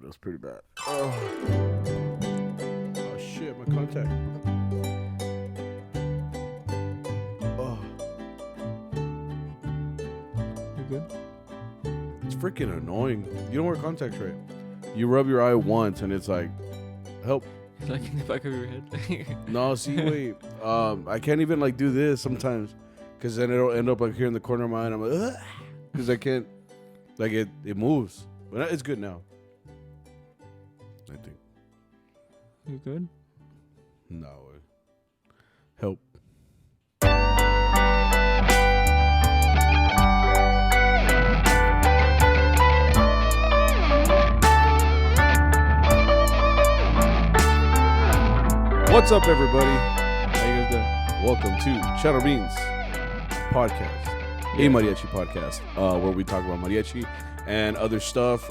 was pretty bad. Oh shit, my contact. Oh. You good? It's freaking annoying. You don't wear contacts, right? You rub your eye once and it's like, help. It's like in the back of your head. No, see, wait. I can't even like do this sometimes, because then it'll end up like here in the corner of my eye. And I'm like, because I can't, like it moves, but it's good now. I think. You good? No. Help. What's up, everybody? How you guys doing? Welcome to CharroBeans podcast, a Mariachi podcast, where we talk about Mariachi and other stuff.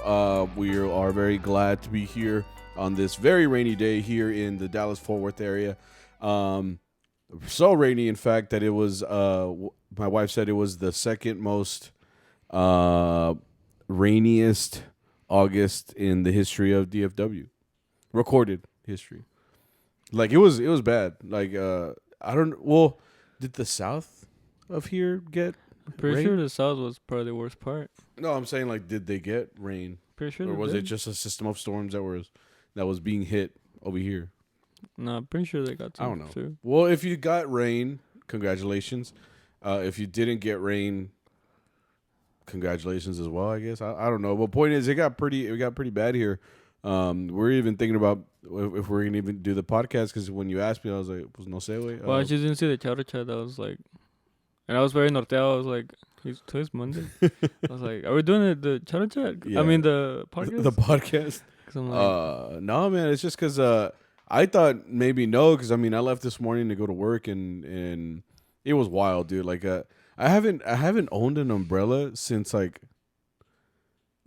We are very glad to be here on this very rainy day here in the Dallas-Fort Worth area. So rainy, in fact, that it was, my wife said it was the second most rainiest August in the history of DFW. Recorded history. Like, it was bad. Like, I don't, well, did the south of here get Pretty rain? sure the south was probably the worst part. No, I'm saying, like, did they get rain? Pretty sure Or they was did. it just a system of storms that was being hit over here? No, I'm pretty sure they got some. I don't know. Too. Well, if you got rain, congratulations. If you didn't get rain, congratulations as well, I guess. I don't know. But point is, it got pretty bad here. We're even thinking about if we're gonna even do the podcast, because when you asked me, I was like, "Pues no sé, güey." Well, I just didn't see the Charro chat. I was like, and I was very norteado. I was like, today's Monday. I was like, are we doing the Charro chat? Yeah. I mean, the podcast? The podcast. 'Cause I'm like, No, man. It's just because I thought maybe no, because I mean I left this morning to go to work and it was wild, dude. Like I haven't owned an umbrella since like.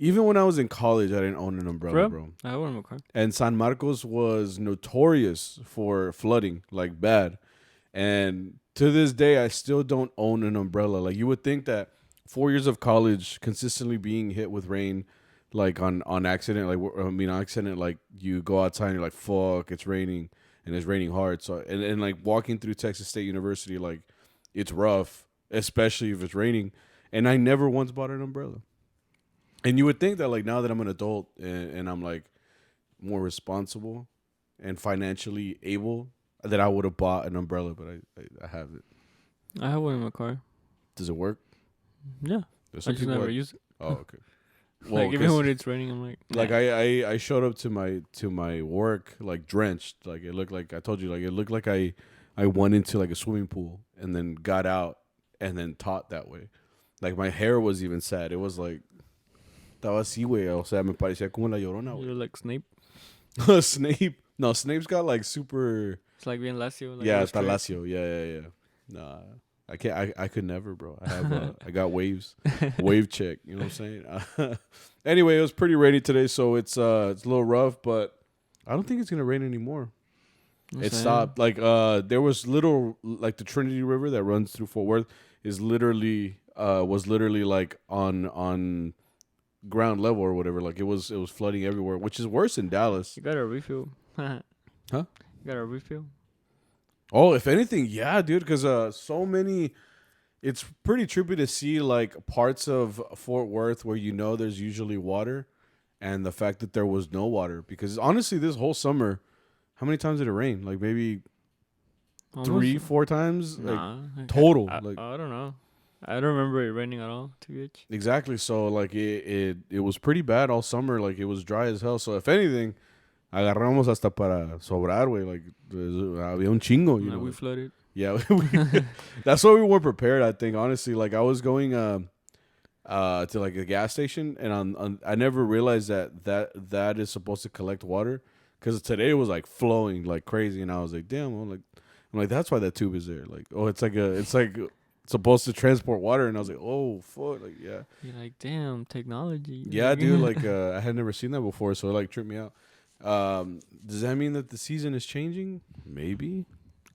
Even when I was in college, I didn't own an umbrella, bro. I have one in my car. And San Marcos was notorious for flooding, like bad. And to this day, I still don't own an umbrella. Like, you would think that 4 years of college, consistently being hit with rain, like on accident, like you go outside and you're like, fuck, it's raining, and it's raining hard. So and like walking through Texas State University, like it's rough, especially if it's raining. And I never once bought an umbrella. And you would think that, like, now that I'm an adult and I'm, like, more responsible and financially able, that I would have bought an umbrella, but I haven't. I have one in my car. Does it work? Yeah. I just never use it. Oh, okay. Well, like, even when it's raining, I'm like... Nah. Like, I showed up to my work, like, drenched. Like, it looked like, I told you, like, it looked like I went into, like, a swimming pool and then got out and then taught that way. Like, my hair was even sad. It was, like... Estaba así, güey. O sea, me parecía como la Llorona, güey. You're like Snape. Snape. No, Snape's got like super. It's like being lacio. Like Yeah, está lacio. Yeah. Nah, I can't. I could never, bro. I have. I got waves. Wave check. You know what I'm saying? Anyway, it was pretty rainy today, so it's a little rough, but I don't think it's gonna rain anymore. It stopped. Like there was like the Trinity River that runs through Fort Worth was literally like on ground level or whatever. Like it was flooding everywhere, which is worse in Dallas. You got a refill. Huh? You got a refill? Oh, if anything, yeah, dude, because so many. It's pretty trippy to see like parts of Fort Worth where there's usually water, and the fact that there was no water. Because honestly, this whole summer, how many times did it rain? Like maybe 3-4 times, nah, like total. I don't know. I don't remember it raining at all, TH. Exactly. So like it was pretty bad all summer. Like it was dry as hell. So if anything, agarramos hasta para sobrar, güey. Like había un chingo, you know. We flooded. Yeah, that's why we weren't prepared. I think honestly, like I was going to like a gas station, and I never realized that is supposed to collect water, because today it was like flowing like crazy, and I was like, damn. I'm like that's why that tube is there. Like, oh, it's like supposed to transport water, and I was like, oh fuck, like yeah. You're like, damn, technology. Yeah, dude, like I had never seen that before, so it like tripped me out. Does that mean that the season is changing? Maybe.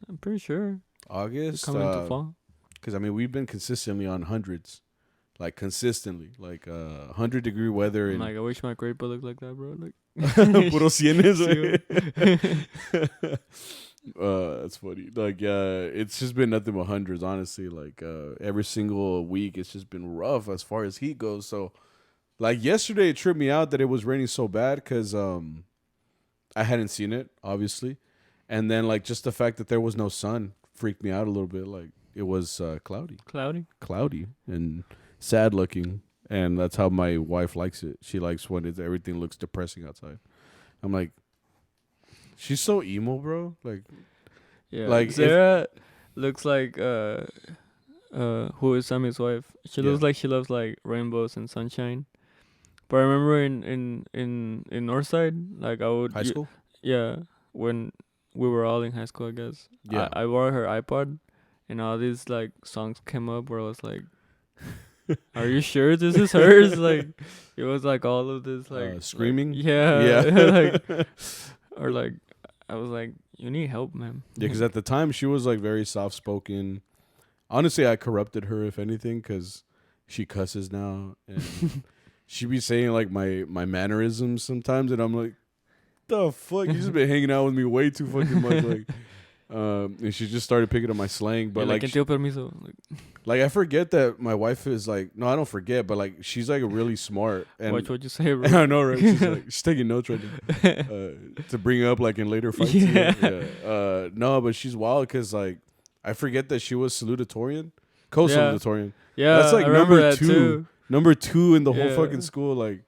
I'm pretty sure. August. Coming to fall. Because I mean, we've been consistently on hundreds, like consistently, like 100-degree weather. And like, I wish my grade book looked like that, bro. Like, Puro cienes, Sí, güey. That's funny. Like, it's just been nothing but hundreds, honestly. Like, every single week, it's just been rough as far as heat goes. So, like, yesterday, it tripped me out that it was raining so bad because I hadn't seen it, obviously. And then, like, just the fact that there was no sun freaked me out a little bit. Like, it was cloudy and sad looking. And that's how my wife likes it. She likes when everything looks depressing outside. I'm like, she's so emo, bro. Like, yeah. like Sarah looks like who is Sammy's wife. She Yeah. looks like she loves like rainbows and sunshine. But I remember in Northside, like I would high school. yeah, when we were all in high school, I guess. Yeah. I borrowed her iPod, and all these like songs came up where I was like, "Are you sure this is hers?" Like, it was like all of this like screaming. like, yeah, like, or like I was like, "You need help, man." Yeah, because at the time she was like very soft spoken. Honestly, I corrupted her if anything, because she cusses now and she be saying like my mannerisms sometimes, and I'm like, the fuck, you just been hanging out with me way too fucking much, like. And she just started picking up my slang, but Yeah, like, entiendo permiso. like I forget that my wife is like, no, I don't forget, but like she's like really smart. And Watch what you say, bro. I know, right? She's taking notes right now to bring up like in later fights. Yeah. No, but she's wild because like I forget that she was salutatorian, co-salutatorian. Yeah, That's like I remember number that two. too. Number 2 in the whole Yeah. fucking school. Like,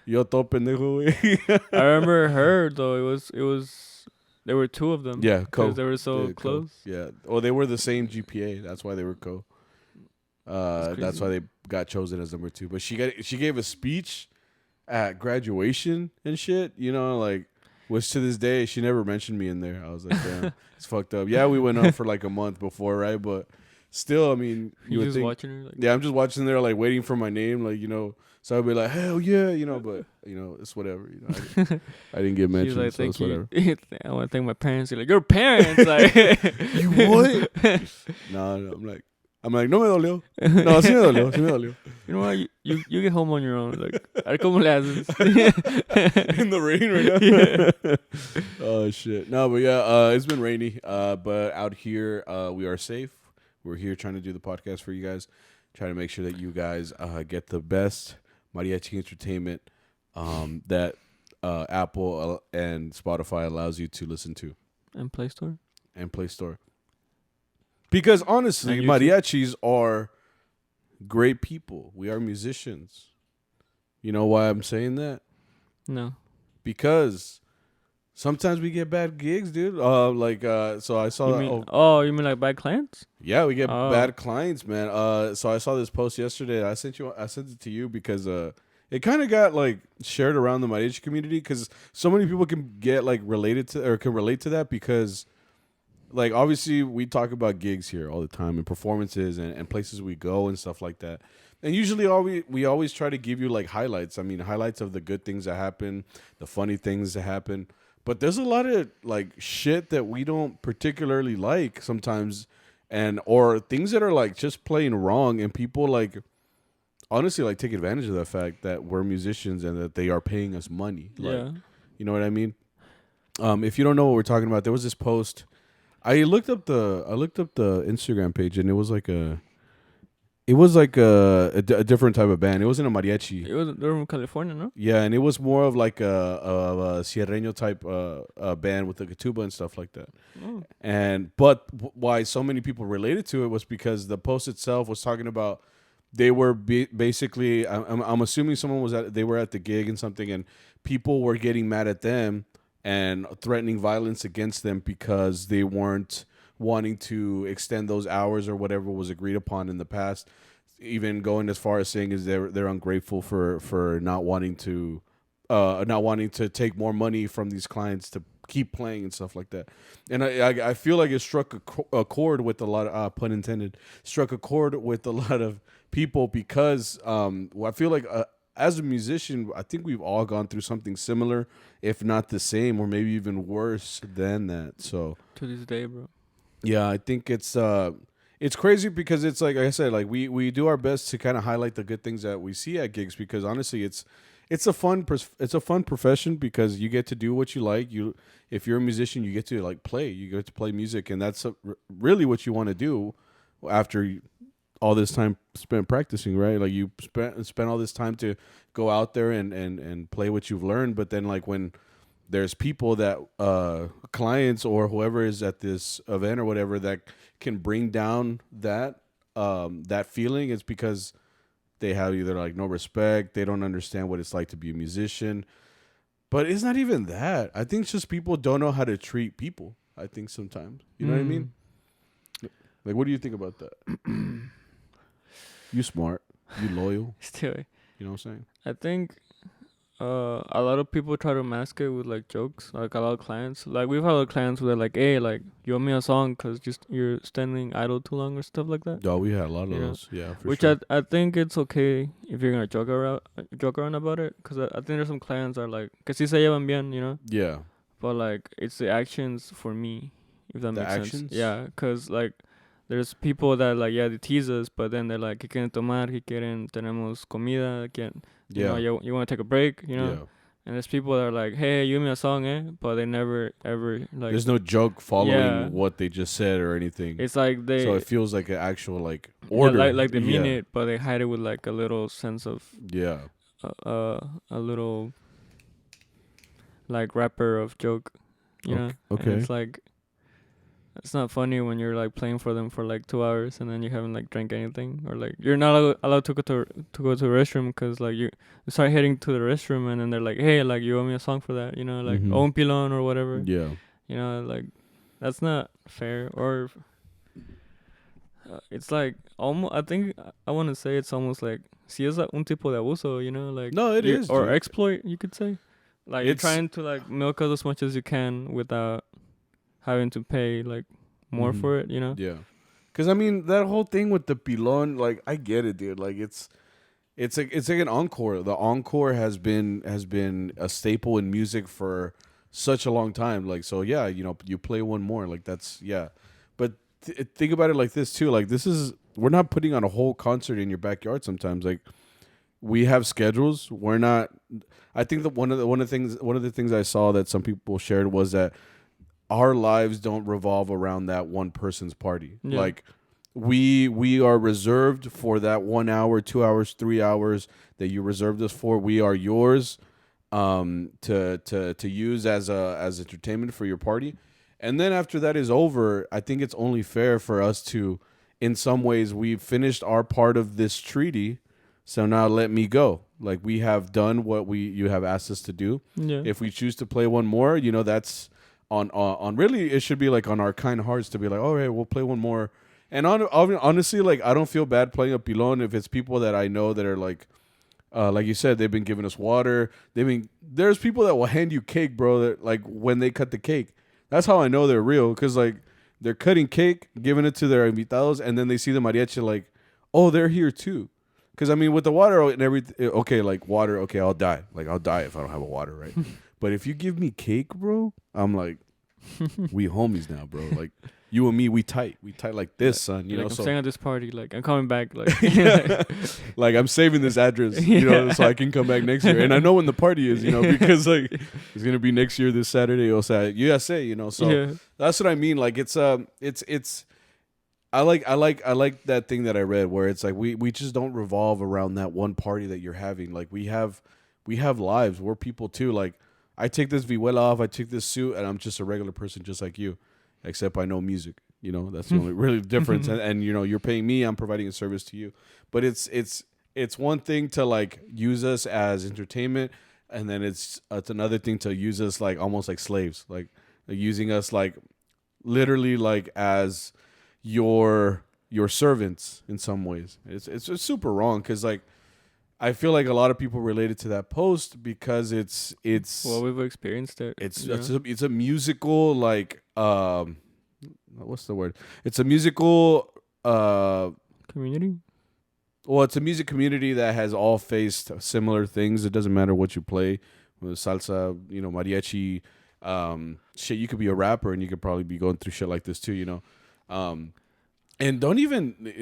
yo to pendejo, güey. I remember her though. It was there were two of them. Yeah, co. Because they were so Yeah, close. Yeah. Well, they were the same GPA. That's why they were co. That's why they got chosen as number 2. But she gave a speech at graduation and shit. You know, like, which to this day she never mentioned me in there. I was like, damn, it's fucked up. Yeah, we went up for like a month before, right? But still, I mean, you would just think. watching her. Like, Yeah, I'm just watching there, like waiting for my name, like, you know. So I'd be like, hell yeah, you know. But you know, it's whatever. You know, I didn't get mentioned, like, so it's whatever. I want to thank my parents. You're like, your parents, like, You what? No, I'm like, no me dolió. No, sí me dolió. You know what? You get home on your own. Like, a ver cómo le haces. In the rain right now. Oh shit. No, but yeah, it's been rainy. But out here, we are safe. We're here trying to do the podcast for you guys, trying to make sure that you guys get the best mariachi entertainment that Apple and Spotify allows you to listen to. And Play Store. And Play Store. Because honestly, mariachis are great people. We are musicians. You know why I'm saying that? No. Because sometimes we get bad gigs, dude. So I saw. You mean like bad clients? Yeah, we get bad clients, man. So I saw this post yesterday. I sent it to you because it kind of got like shared around the mariachi community because so many people can get like related to or can relate to that because. Like, obviously, we talk about gigs here all the time and performances and places we go and stuff like that. And usually we always try to give you, like, highlights. I mean, highlights of the good things that happen, the funny things that happen. But there's a lot of, like, shit that we don't particularly like sometimes or things that are, like, just plain wrong. And people, like, honestly, like, take advantage of the fact that we're musicians and that they are paying us money. Like, yeah. You know what I mean? If you don't know what we're talking about, there was this post... I looked up the Instagram page and it was like a different type of band. It wasn't a mariachi. They were from California, no? Yeah, and it was more of like a sierreño type band with like a tuba and stuff like that. Oh. But why so many people related to it was because the post itself was talking about they were basically. I'm assuming they were at the gig and something, and people were getting mad at them and threatening violence against them because they weren't wanting to extend those hours or whatever was agreed upon in the past. Even going as far as saying is they're ungrateful for not wanting to take more money from these clients to keep playing and stuff like that. And I feel like it struck a chord with a lot of pun intended, struck a chord with a lot of people because I feel like as a musician, I think we've all gone through something similar, if not the same, or maybe even worse than that. So to this day, bro. Yeah, I think it's crazy because it's like I said, like we do our best to kind of highlight the good things that we see at gigs because honestly, it's a fun profession because you get to do what you like. If you're a musician, you get to like play. You get to play music, and that's really what you want to do after all this time spent practicing, right? Like you spent all this time to go out there and play what you've learned. But then like when there's people that clients or whoever is at this event or whatever that can bring down that feeling, it's because they have either like no respect, they don't understand what it's like to be a musician. But it's not even that. I think it's just people don't know how to treat people. I think sometimes. You know what I mean? Like, what do you think about that? You smart. You loyal. Still, You know what I'm saying? I think a lot of people try to mask it with like jokes. Like a lot of clients, like we've had a lot of clients where they're like, "Hey, like you owe me a song because just you're standing idle too long" or stuff like that. Oh, we had a lot of those. Yeah, for Which sure. I think it's okay if you're gonna joke around about it, because I think there's some clients that are like, "Que si se llevan bien," you know. Yeah. But like it's the actions for me, if that The makes actions? sense. Yeah, because like there's people that like they tease us, but then they're like, "Que quieren tomar, que quieren tenemos comida, you know, you want to take a break," you know. Yeah. And there's people that are like, "Hey, you give me a song, eh?" But they never ever like. There's no joke following Yeah. what they just said or anything. It's like they. So it feels like an actual like order. Yeah, like they mean it, but they hide it with like a little sense of Yeah. a little like rapper of joke, you know. Okay. And it's like it's not funny when you're like playing for them for like 2 hours and then you haven't like drank anything, or like you're not allowed to go to the restroom because like you start heading to the restroom and then they're like, "Hey, like you owe me a song for that," you know, like un pilon or whatever. Yeah. You know, like that's not fair. Or it's like almost. I think I want to say it's almost like si es un tipo de abuso, you know, like no, it is, or dude. exploit, you could say. Like you're trying to like milk us as much as you can without having to pay like more for it, you know. Yeah. Because I mean that whole thing with the pilon, like I get it, dude. Like it's like an encore. The encore has been a staple in music for such a long time. Like so, yeah, you know, you play one more, like that's But think about it like this too. Like we're not putting on a whole concert in your backyard. Sometimes, like we have schedules. We're not. I think that one of the things I saw that some people shared was that our lives don't revolve around that one person's party. Yeah. Like we are reserved for that 1 hour, 2 hours, 3 hours that you reserved us for. We are yours to use as entertainment for your party. And then after that is over, I think it's only fair for us to, in some ways, we've finished our part of this treaty. So now let me go. Like we have done what you have asked us to do. Yeah. If we choose to play one more, you know, that's on really, it should be like on our kind hearts to be like, all right, we'll play one more. And honestly, like I don't feel bad playing a pilon if it's people that I know that are like you said, they've been giving us water. There's people that will hand you cake, bro. That like when they cut the cake, that's how I know they're real. Because like they're cutting cake, giving it to their invitados, and then they see the mariachi like, oh, they're here too. Because I mean, with the water and everything, okay, like water, okay, I'll die. Like I'll die if I don't have a water, right? But if you give me cake, bro, I'm like, we homies now, bro. Like you and me, we tight like this, son. You like know, I'm so staying at this party. Like I'm coming back. Like like I'm saving this address, you know, so I can come back next year. And I know when the party is, you know, because like it's gonna be next year this Saturday or Saturday, USA, you know. So that's what I mean. Like it's I like that thing that I read where it's like we just don't revolve around that one party that you're having. Like we have lives. We're people too. Like I take this vihuela off, I take this suit, and I'm just a regular person just like you, except I know music. You know, that's the only really difference. And you know, you're paying me, I'm providing a service to you. But it's one thing to like use us as entertainment, and then it's another thing to use us like almost like slaves, like using us like literally like as your servants in some ways. It's super wrong because like I feel like a lot of people related to that post because it's well, we've experienced it. It's a musical like what's the word? It's a musical community. Well, it's a music community that has all faced similar things. It doesn't matter what you play, salsa, you know, mariachi, shit. You could be a rapper and you could probably be going through shit like this too, you know. And don't even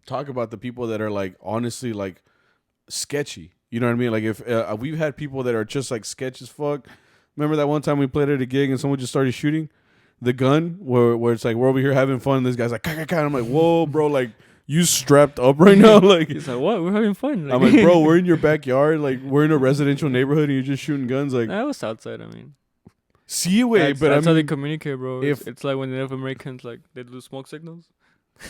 talk about the people that are like honestly like sketchy. You know what I mean? Like if we've had people that are just like sketch as fuck. Remember that one time we played at a gig and someone just started shooting the gun where it's like we're over here having fun and this guy's like I'm like, whoa bro, like you strapped up right now? Like He's like, what? We're having fun. Like, I'm like, bro, we're in your backyard, like we're in a residential neighborhood and you're just shooting guns. Like that was outside. I mean, see way, but that's I how they mean, communicate, bro. if- It's like when the Native Americans like they do smoke signals.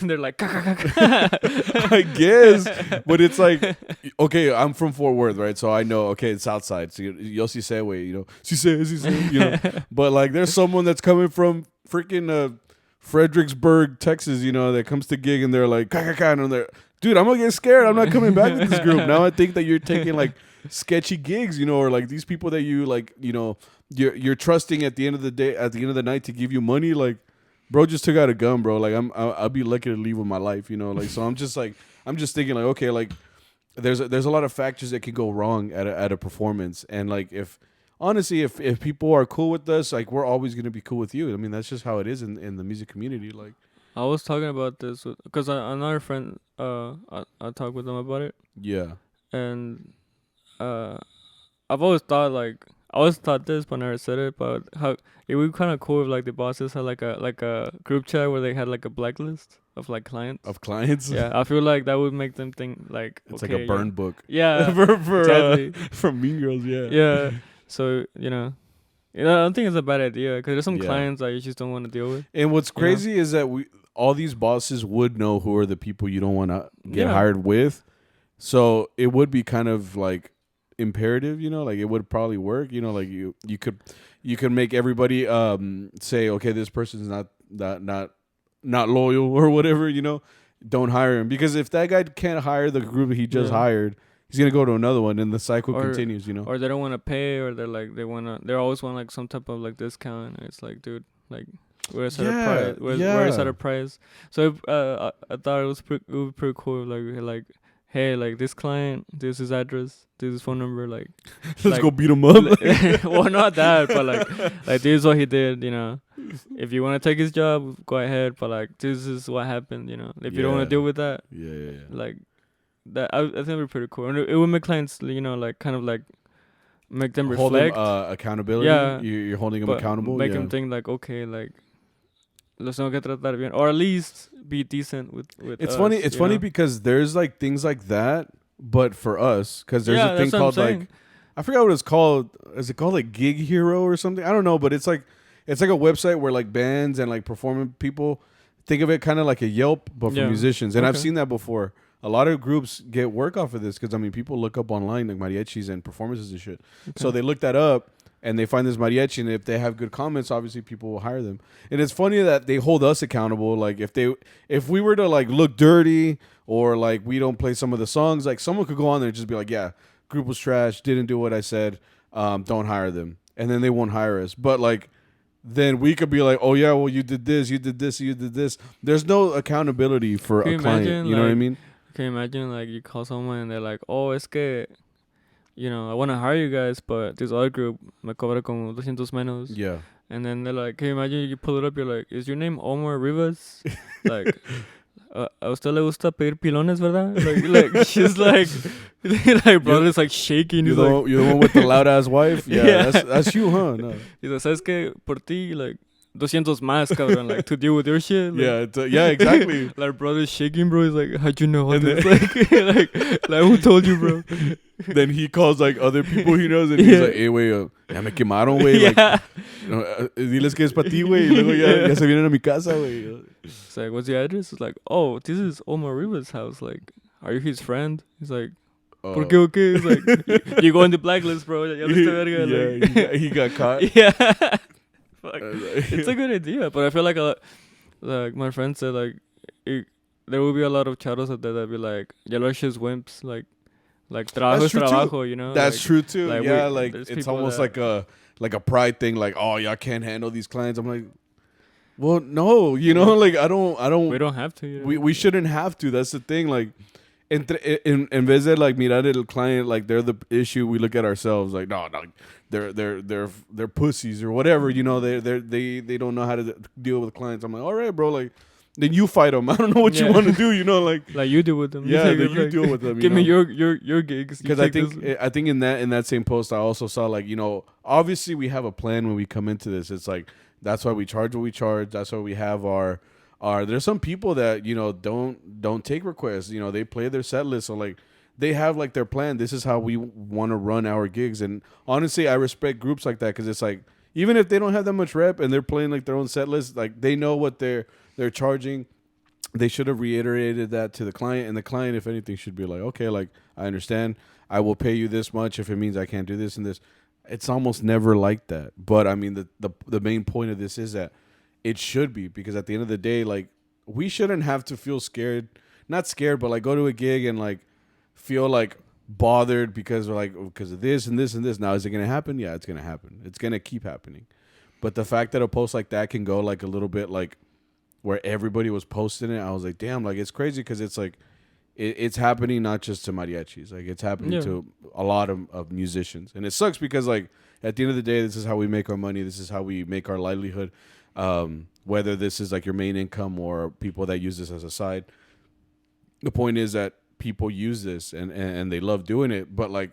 They're like, I guess, but it's like, okay, I'm from Fort Worth, right? So I know, okay, it's outside. So yo si se, way, you know, si se, you know. But like, there's someone that's coming from freaking Fredericksburg, Texas, you know, that comes to gig and they're like, and they're, dude, I'm gonna get scared. I'm not coming back with this group. Now I think that you're taking like sketchy gigs, you know, or like these people that you like, you know, you're trusting at the end of the day, at the end of the night to give you money, like. Bro just took out a gun, bro. Like I'll be lucky to leave with my life, you know. Like so, I'm just thinking like, okay, like there's a lot of factors that could go wrong at a performance, and like if honestly, if people are cool with us, like we're always gonna be cool with you. I mean, that's just how it is in the music community. Like I was talking about this because another friend, I talked with them about it, yeah, and I've always thought like. I always thought this, but never said it. But how it would be kind of cool if like the bosses had like a group chat where they had like a blacklist of like clients. Yeah, I feel like that would make them think like it's okay, like a burn book. Yeah, for exactly. From Mean Girls. Yeah. Yeah. So you know, I don't think it's a bad idea because there's some Yeah. clients that you just don't want to deal with. And what's crazy is that all these bosses would know who are the people you don't want to get hired with. So it would be kind of like imperative, you know, like it would probably work, you know, like you could make everybody say, okay, this person's not loyal or whatever, you know, don't hire him, because if that guy can't hire the group he just hired, he's gonna go to another one and the cycle continues, you know. Or they don't want to pay, or they're like they always want like some type of like discount, and it's like, dude, like where's our price? Where's our price? So I thought it would be pretty cool, like hey, like this client, this is his address, this is his phone number, like let's go beat him up. Well, not that, but like this is what he did, you know. If you want to take his job, go ahead, but like this is what happened, you know. If you don't want to deal with that, like that, I think it'd be pretty cool, and it would make clients, you know, like kind of like make them reflect. Accountability. Yeah, you're holding them accountable. Make them think like, okay, like let's not get tratar bien, or at least be decent with it's us, funny. It's funny because there's like things like that, but for us, because there's a thing called like, I forgot what it's called. Is it called like Gig Hero or something? I don't know, but it's like a website where like bands and like performing people, think of it kind of like a Yelp, but for musicians. And I've seen that before. A lot of groups get work off of this because I mean people look up online like mariachis and performances and shit. Okay. So they look that up. And they find this mariachi, and if they have good comments, obviously people will hire them. And it's funny that they hold us accountable. Like if we were to like look dirty or like we don't play some of the songs, like someone could go on there and just be like, yeah, group was trash, didn't do what I said, don't hire them, and then they won't hire us. But like then we could be like, oh yeah, well you did this, you did this, you did this. There's no accountability for a client. You know what I mean? Can you imagine like you call someone and they're like, oh, es que, you know, I want to hire you guys, but this other group me cobra como 200 menos. Yeah. And then they're like, can you imagine you pull it up, you're like, is your name Omar Rivas? Like, a usted le gusta pedir pilones, ¿verdad? Like she's like, like brother's like shaking. You're the one with the loud ass wife? Yeah. That's you, huh? No. He's like, ¿sabes qué? Por ti, like, 200 más, cabrón, like, to deal with your shit. Like, yeah, exactly. Like, brother's shaking, bro. He's like, how'd you know all this? Like, who told you, bro? Then he calls, like, other people he knows, and he's like, hey, güey, ya me quemaron, güey. Like, diles que es para ti, güey. Y luego ya se vienen a mi casa, güey. It's like, what's your address? It's like, oh, this is Omar Rivas' house. Like, are you his friend? He's like, ¿por qué, okay? He's like, you go on the blacklist, bro. Ya verga. Yeah, he got caught. Yeah. Fuck. It's a good idea, but I feel like like my friend said, like there will be a lot of charros out there that be like, yellow shit's wimps, like trabajo es trabajo, you know. That's like, true too. Like yeah, like it's almost like a pride thing. Like, oh, y'all can't handle these clients. I'm like, well, no, you know, like I don't. We don't have to. You know? We shouldn't have to. That's the thing. Like, in vez de like mirar el client like they're the issue, we look at ourselves like, no, they're pussies or whatever. You know, they don't know how to deal with clients. I'm like, all right, bro, like then you fight them. I don't know what you want to do. You know, like you do with them. Yeah, then you deal with them. Give me your gigs. Because I think in that same post I also saw like, you know, obviously we have a plan when we come into this. It's like that's why we charge what we charge. That's why we have our. There's some people that, you know, don't take requests. You know, they play their set list, so like they have like their plan. This is how we want to run our gigs. And honestly, I respect groups like that because it's like even if they don't have that much rep and they're playing like their own set list, like they know what they're charging. They should have reiterated that to the client, and the client, if anything, should be like, okay, like I understand. I will pay you this much if it means I can't do this and this. It's almost never like that. But I mean, the main point of this is that it should be, because at the end of the day, like we shouldn't have to feel scared, not scared, but like go to a gig and like feel like bothered because we're like, because of this and this and this. Now, is it going to happen? Yeah, it's going to happen. It's going to keep happening. But the fact that a post like that can go like a little bit like where everybody was posting it, I was like, damn, like it's crazy because it's like it's happening not just to mariachis, like it's happening to a lot of musicians, and it sucks because like at the end of the day, this is how we make our money. This is how we make our livelihood. Whether this is like your main income or people that use this as a side, the point is that people use this and they love doing it. But like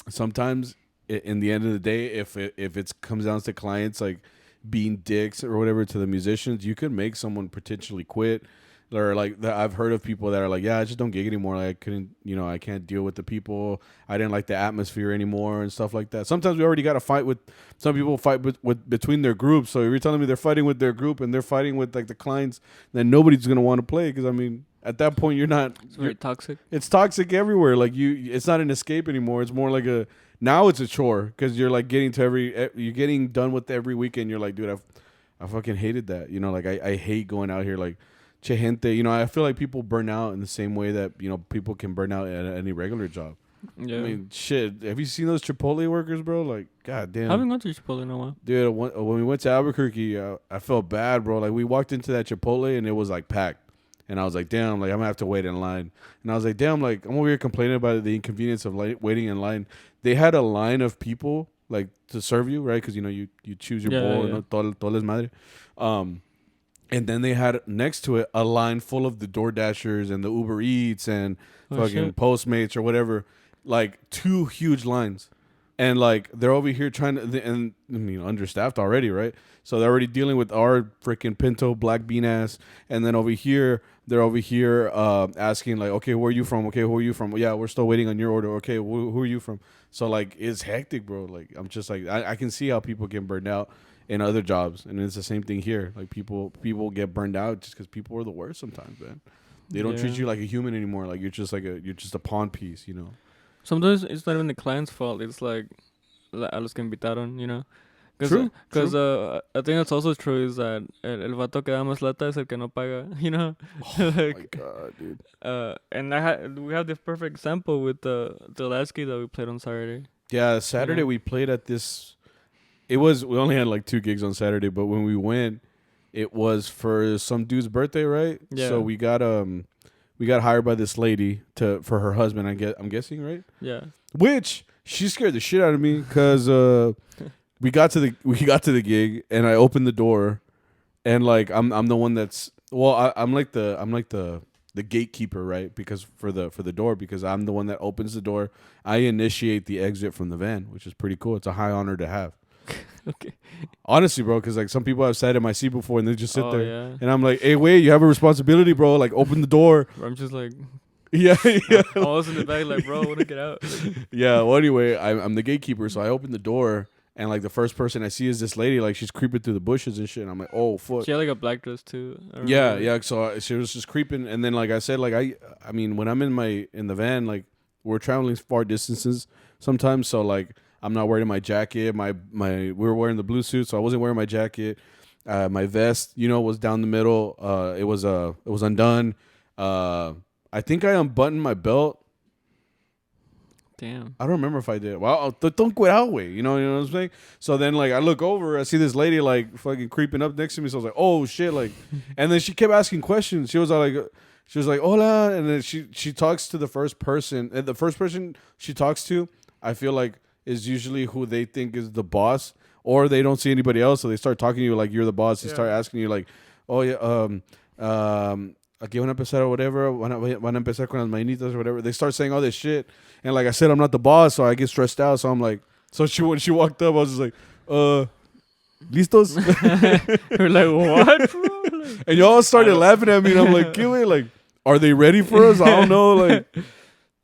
sometimes in the end of the day, if it comes down to clients like being dicks or whatever to the musicians, you could make someone potentially quit. Or like I've heard of people that are like, yeah, I just don't gig anymore. Like I couldn't, you know, I can't deal with the people. I didn't like the atmosphere anymore and stuff like that. Sometimes we already got to fight with some people fight with between their groups. So if you're telling me they're fighting with their group and they're fighting with like the clients, then nobody's gonna want to play, because I mean at that point you're not. It's very toxic. It's toxic everywhere. Like it's not an escape anymore. It's more like now it's a chore, because you're like you're getting done with every weekend. You're like, dude, I fucking hated that. You know, like I hate going out here like. Che gente, you know, I feel like people burn out in the same way that, you know, people can burn out at any regular job. Yeah. I mean, shit. Have you seen those Chipotle workers, bro? Like, god damn. I haven't gone to Chipotle in a while. Dude, when we went to Albuquerque, I felt bad, bro. Like, we walked into that Chipotle and it was like packed. And I was like, damn, like I'm gonna have to wait in line. And I was like, damn, like I'm over here complaining about the inconvenience of waiting in line. They had a line of people like to serve you, right? Because, you know, you choose your bowl and todo les madre. And then they had next to it a line full of the DoorDashers and the Uber Eats and fucking Postmates or whatever, like 2 huge lines. And like they're over here trying to, and I mean, understaffed already, right? So they're already dealing with our freaking pinto black bean ass. And then over here, they're over here asking like, okay, where are you from? Okay, who are you from? Yeah, we're still waiting on your order. Okay, who are you from? So like it's hectic, bro. Like I'm just like, I can see how people get burned out in other jobs, and it's the same thing here. Like people get burned out just because people are the worst sometimes, man. They don't treat you like a human anymore. Like you're just a pawn piece, you know. Sometimes it's not even the client's fault. It's like a los que invitaron, you know. True. Because I think that's also true is that el vato que da más lata es el que no paga, you know. Oh like, my god, dude. And we have this perfect example with the last gig that we played on Saturday. Yeah, Saturday we played at this. We only had like 2 gigs on Saturday, but when we went, it was for some dude's birthday, right? Yeah. So we got hired by this lady for her husband. I'm guessing, right? Yeah. Which she scared the shit out of me because we got to the gig and I opened the door, and like I'm the one that's I'm like the gatekeeper, right? Because for the door, because I'm the one that opens the door. I initiate the exit from the van, which is pretty cool. It's a high honor to have. Okay. Honestly, bro, because like some people have sat in my seat before and they just sit there, and I'm like, hey, wait, you have a responsibility, bro. Like, open the door. I'm just like, yeah. I was in the back, like, bro, I want to get out. Yeah. Well, anyway, I'm the gatekeeper, so I open the door, and like the first person I see is this lady, like she's creeping through the bushes and shit. And I'm like, oh fuck. She had like a black dress too. Yeah. So she was just creeping, and then like I said, like I mean, when I'm in the van, like we're traveling far distances sometimes, so like. I'm not wearing my jacket. We were wearing the blue suit, so I wasn't wearing my jacket. My vest, you know, was down the middle. It was undone. I think I unbuttoned my belt. Damn. I don't remember if I did. Well, don't go out way. You know what I'm saying? So then, like, I look over, I see this lady like fucking creeping up next to me. So I was like, oh shit, like, and then she kept asking questions. She was like, hola, and then she talks to the first person, and the first person she talks to, I feel like, is usually who they think is the boss, or they don't see anybody else, so they start talking to you like you're the boss. They start asking you like, oh yeah, Aquí van a empezar or whatever. Van a empezar con las mañanitas or whatever. They start saying all this shit. And like I said, I'm not the boss, so I get stressed out. So I'm like, when she walked up, I was just like, listos? We're like, what, bro? Like, and y'all started laughing at me, and I'm like, "Kiwi, like, are they ready for us? I don't know. Like,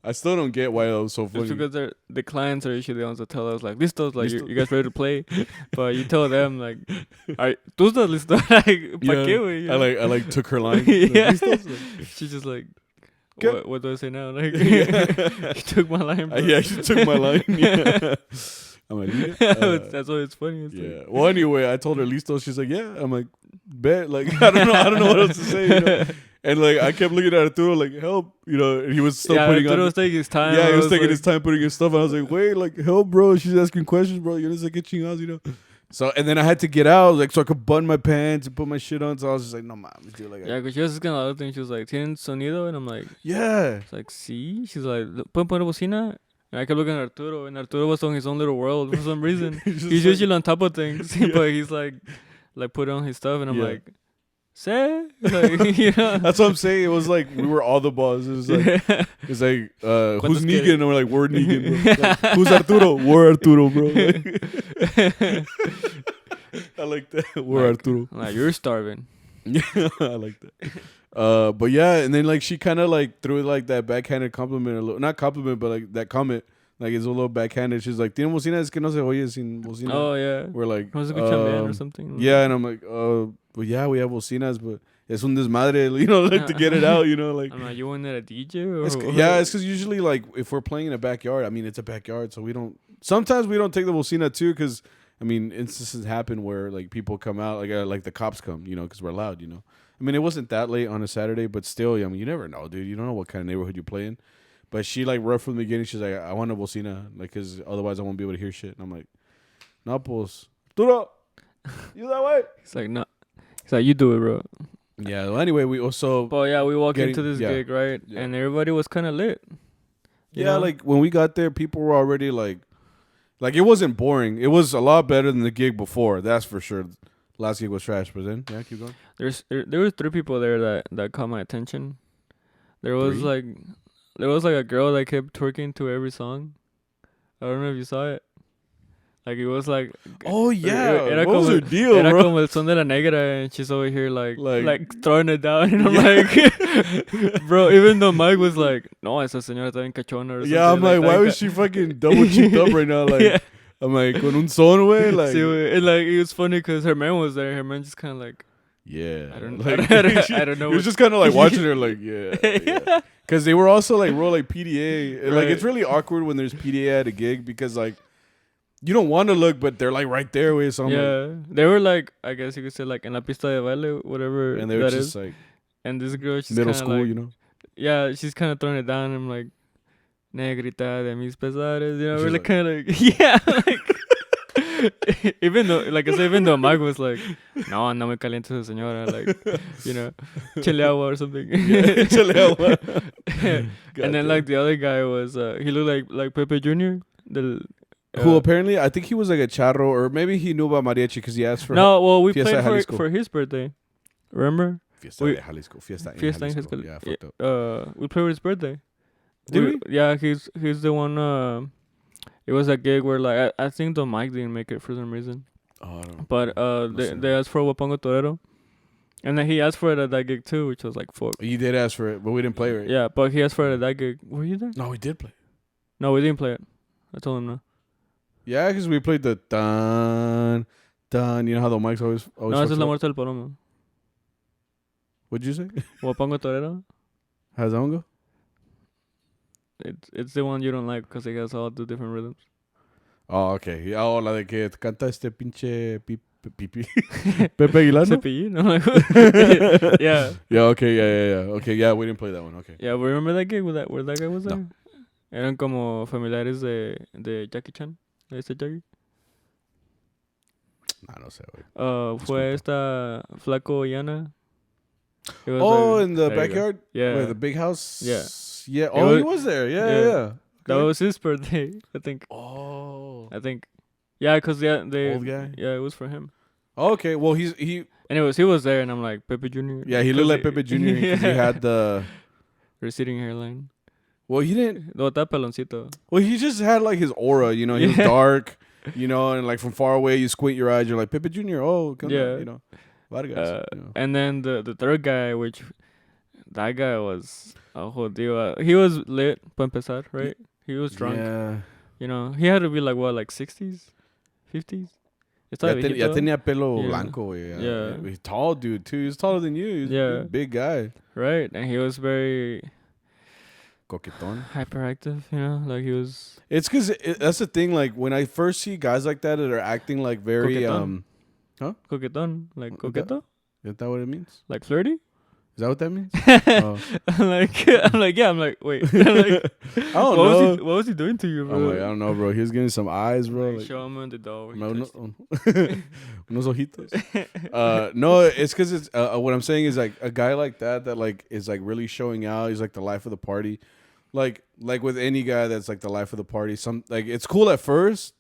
I still don't get why that was so funny. it's because the clients are usually the ones that tell us like, listos, like you guys ready to play? But you tell them like, tú estás listo? Like, pa qué, güey? You know? I like took her line. Yeah. Like, listos? Like, She's just like, ¿Qué? what do I say now? Like, you took my line, bro. yeah, she took my line. Yeah. I'm like, that's why it's funny. It's yeah. like, Well, anyway, I told her listo. She's like, yeah. I'm like, bet. Like, I don't know what else to say. You know? And like, I kept looking at Arturo, like, help. You know, and he was still putting Arturo on. was taking his time. Yeah, he was taking like, his time putting his stuff. And I was like, wait, like, help, bro. She's asking questions, bro. You're just like, get chingados, you know. So, and then I had to get out, like, so I could button my pants and put my shit on. So I was just like, no, mames, dude. Like, yeah, because she was asking a lot of things. She was like, ¿tienen sonido? And I'm like, yeah. it's like, sí. She's like, ¿pueden poner bocina? And I kept looking at Arturo, and Arturo was on his own little world for some reason. He's like, usually on top of things, Yeah. but he's like put on his stuff, and I'm Yeah. like, say, like, you know. That's what I'm saying. It was like we were all the boss. It was like, it's like who's Negan? And we're like, we're Negan. Bro. Like, who's Arturo? We're Arturo, bro. Like, I like that. We're Like, Arturo. I'm like, you're starving. Yeah, I like that. But yeah, and then like she kind of like threw like that backhanded compliment, a little, not compliment, but like that comment, like it's a little backhanded. She's like, "Tiene bocina, es que no se oye sin bocina." Oh yeah. We're like, Was it or something? yeah, and I'm like, well, yeah, we have bocinas, but es un desmadre, you know, like to get it out, you know, like. I'm like, you want that a DJ or? It's because usually like if we're playing in a backyard, I mean it's a backyard, so we don't. Sometimes we don't take the bocina too, because I mean instances happen where like people come out, like the cops come, you know, because we're loud, you know. I mean it wasn't that late on a Saturday, but still, I mean you never know, dude. You don't know what kind of neighborhood you play in. But she like right from the beginning, she's like, I want a bocina, like because otherwise I won't be able to hear shit. And I'm like, no, pues, Arturo, you that way? He's like, no. He's like, you do it, bro. Yeah. Well, anyway, we also. But yeah, we walked into this yeah. gig, right? Yeah. And everybody was kind of lit. You Yeah, know? like when we got there, people were already like it wasn't boring. It was a lot better than the gig before. That's for sure. Last gig was trash, but then yeah, keep going. There was 3 people there that caught my attention. There was 3? like a girl that kept twerking to every song. I don't know if you saw it. Like it was like, Oh yeah, era what was como- her deal, era bro? como el son de la negra, and she's over here like throwing it down, and I'm Yeah. like, bro. Even though Mike was like, no, esa señora está bien cachona. Or Yeah, I'm something like, why that. was she fucking double cheeked up right now? Like, Yeah. I'm like, con un son, way, like, See, and like it was funny because her man was there. Her man just kind of like, yeah, I don't- like, I don't know He was what- just kind of like watching her, like, yeah. Because they were also like real like PDA. Like Right. it's really awkward when there's PDA at a gig because like you don't want to look, but they're like right there with. So I'm like, they were like, I guess you could say like en la pista de baile, whatever and they were that just is. like And this girl, she's middle kinda school, like, you know. yeah, she's kind of throwing it down. And I'm like, negrita de mis pesares, you know, She's really like- kind of, yeah, like. Even though, like I said, even though Mike was like, no, anda muy caliente esa señora, like, you know, chile agua or something. Yeah, chile agua. And then like the other guy was, he looked like Pepe Jr. Who apparently I think he was like a charro, or maybe he knew about mariachi because he asked for No, well, we Fiesta played Jalisco. for his birthday. Remember? Fiesta we- de Jalisco, Fiesta in Fiesta in Jalisco. Jalisco. Yeah, fucked up. We played for his birthday. Did we? Yeah, he's the one. It was a gig where like I think the mic didn't make it for some reason, Oh, I don't know. but they asked for Wapango Torero, and then he asked for it at that gig too, which was like fuck. You did ask for it, but we didn't play it. Yeah, but he asked for it at that gig. Were you there? No, we did play. No, we didn't play it. I told him no. Yeah, because we played the dun dun. You know how the mics always. No, esa fucks es la up? muerte del palomo. What'd you say? Wapango Torero. How's that one go? It's the one you don't like because it has all the different rhythms. Oh, okay. Yeah, oh, la de que canta este pinche pipi. Pepe Aguilar, ¿no? Cepillín. I'm like, yeah. Yeah, okay, yeah. Okay, yeah, we didn't play that one, okay. Yeah, but remember that gig where that guy was there? No. Eran como familiares de Jackie Chan, de este Jackie. Nah, no sé, güey. Fue esta Flaco y Ana. It was Oh, like- in the there you go. backyard? Yeah. Wait, the big house? Yeah. Yeah. It Oh, he was- was there. Yeah, yeah. yeah. That Okay. was his birthday, I think. Oh. Yeah, because they Old guy? Yeah, it was for him. Okay, well he Anyways, he was there, and I'm like Pepe Jr. yeah, he looked like Pepe Jr. because he had the receding hairline. well he didn't No, está peloncito. well he just had like his aura, you know, he was dark, you know, and like from far away you squint your eyes, you're like Pepe Jr. Oh, come on, you know, Vargas, you know. And then the third guy, which that guy was a whole deal. He was lit, para empezar, right? He was drunk. Yeah. You know, he had to be like what, like 60s, 50s. Ya tenía pelo blanco, güey. Yeah. He's tall dude too. He's taller than you. He's a big guy. Right, and he was very coquetón, hyperactive. You know, like he was. It's because that's the thing. Like when I first see guys like that are acting like very coquetón. Coquetón, like coqueto. Is that what it means? Like flirty. Is that what that means? I'm like, wait. Like, I don't know. What was he doing to you, bro? I'm like, I don't know, bro. He was getting some eyes, bro. Like, show him on the door. Unos ojitos. No, it's because it's what I'm saying is like a guy like that like is like really showing out. He's like the life of the party. Like with any guy that's like the life of the party. Some like it's cool at first.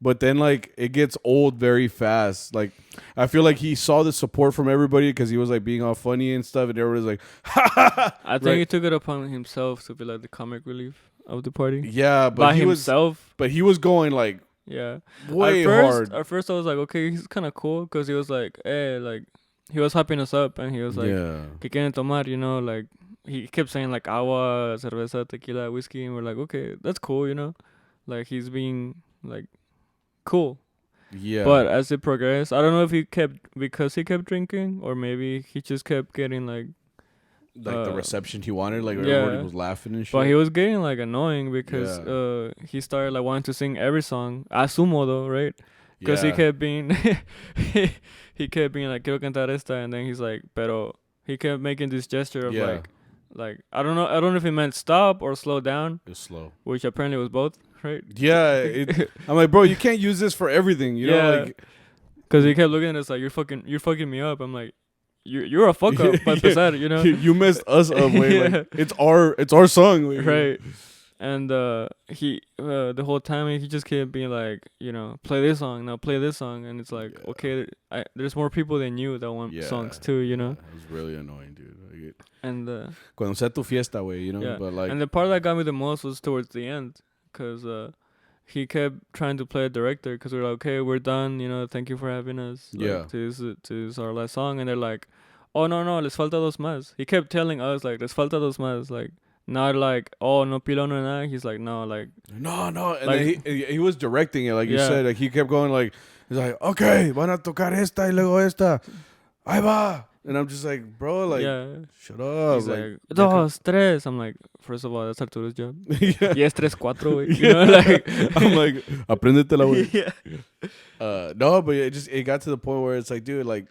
But then, like, it gets old very fast. Like, I feel like he saw the support from everybody because he was, like, being all funny and stuff. And everybody's like, ha, ha, ha. I think he took it upon himself to be, like, the comic relief of the party. Yeah, but by himself. But he was going, like, way hard. At first, I was like, okay, he's kind of cool. Because he was like, hey, like, he was hyping us up. And he was like, ¿Qué quieren tomar? You know, like, he kept saying, like, agua, cerveza, tequila, whiskey. And we're like, okay, that's cool, you know? Like, he's being, like, cool. Yeah. But as it progressed, I don't know if he kept drinking, or maybe he just kept getting like the reception he wanted, like everybody was laughing and shit. But he was getting like annoying because he started like wanting to sing every song a su modo, right? Because he kept being he kept being like, quiero cantar esta, and then he's like, pero he kept making this gesture of like I don't know if he meant stop or slow down. It's slow. Which apparently was both. Right? Yeah, I'm like, bro, you can't use this for everything, you know, like, because he kept looking at us like, you're fucking me up. I'm like, you're a fuck up, but beside it, you know, you messed us up, way. Like, it's our song, way. Right? And he the whole time he just kept being like, you know, play this song, and it's like, okay, there's more people than you that want songs too, you know. It was really annoying, dude. Like, and cuando sea tu fiesta, way, you know, but like, and the part that got me the most was towards the end. Because he kept trying to play a director because we're like, okay, we're done, you know, thank you for having us. Like, to this our last song. And they're like, oh, no, les falta dos más. He kept telling us, like, les falta dos más. Like, not like, oh, no pilo, no nada. He's like, no, like. No. And like, then he was directing it, like you said. Like, he kept going, like, he's like, okay, van a tocar esta y luego esta. Ahí va. And I'm just like, bro, like, shut up. He's like, dos, tres. I'm like, first of all, that's Arturo's job. Y es 3-4, güey. You know, like. I'm like, apréndetela, güey. No, but it got to the point where it's like, dude, like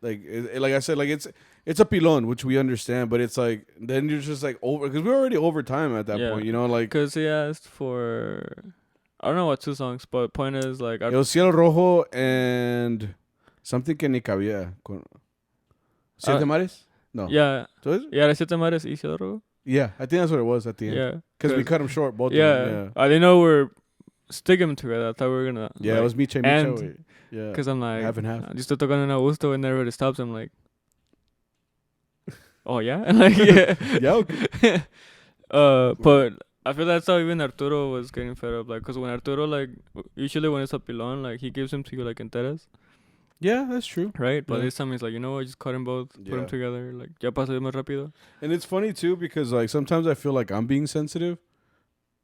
I said, like, it's a pilon, which we understand, but it's like, then you're just like over, because we're already over time at that point, you know, like. Because he asked for, I don't know what 2 songs, but point is, like. El Cielo Rojo and something que ni cabía. Siete Mares? No. Yeah. So is it? Yeah, Siete Mares y Cielo Rojo. Yeah, I think that's what it was at the end. Yeah. Because we cut them short, both of them. Yeah. I didn't know we're sticking them together. I thought we were going to. Yeah, like, it was Micha. Yeah. Because I'm like, half and half. Yo estoy tocando en Augusto and everybody stops. I'm like, oh, yeah? And like, yeah. Yeah, okay. But I feel that's how even Arturo was getting fed up. Like, because when Arturo, like, usually when it's a pilon, like, he gives them to you, like, enteras. Yeah, that's true. Right? But this time he's like, you know what? Just cut them both. Put them together. Like, ya pasó más rápido. And it's funny, too, because, like, sometimes I feel like I'm being sensitive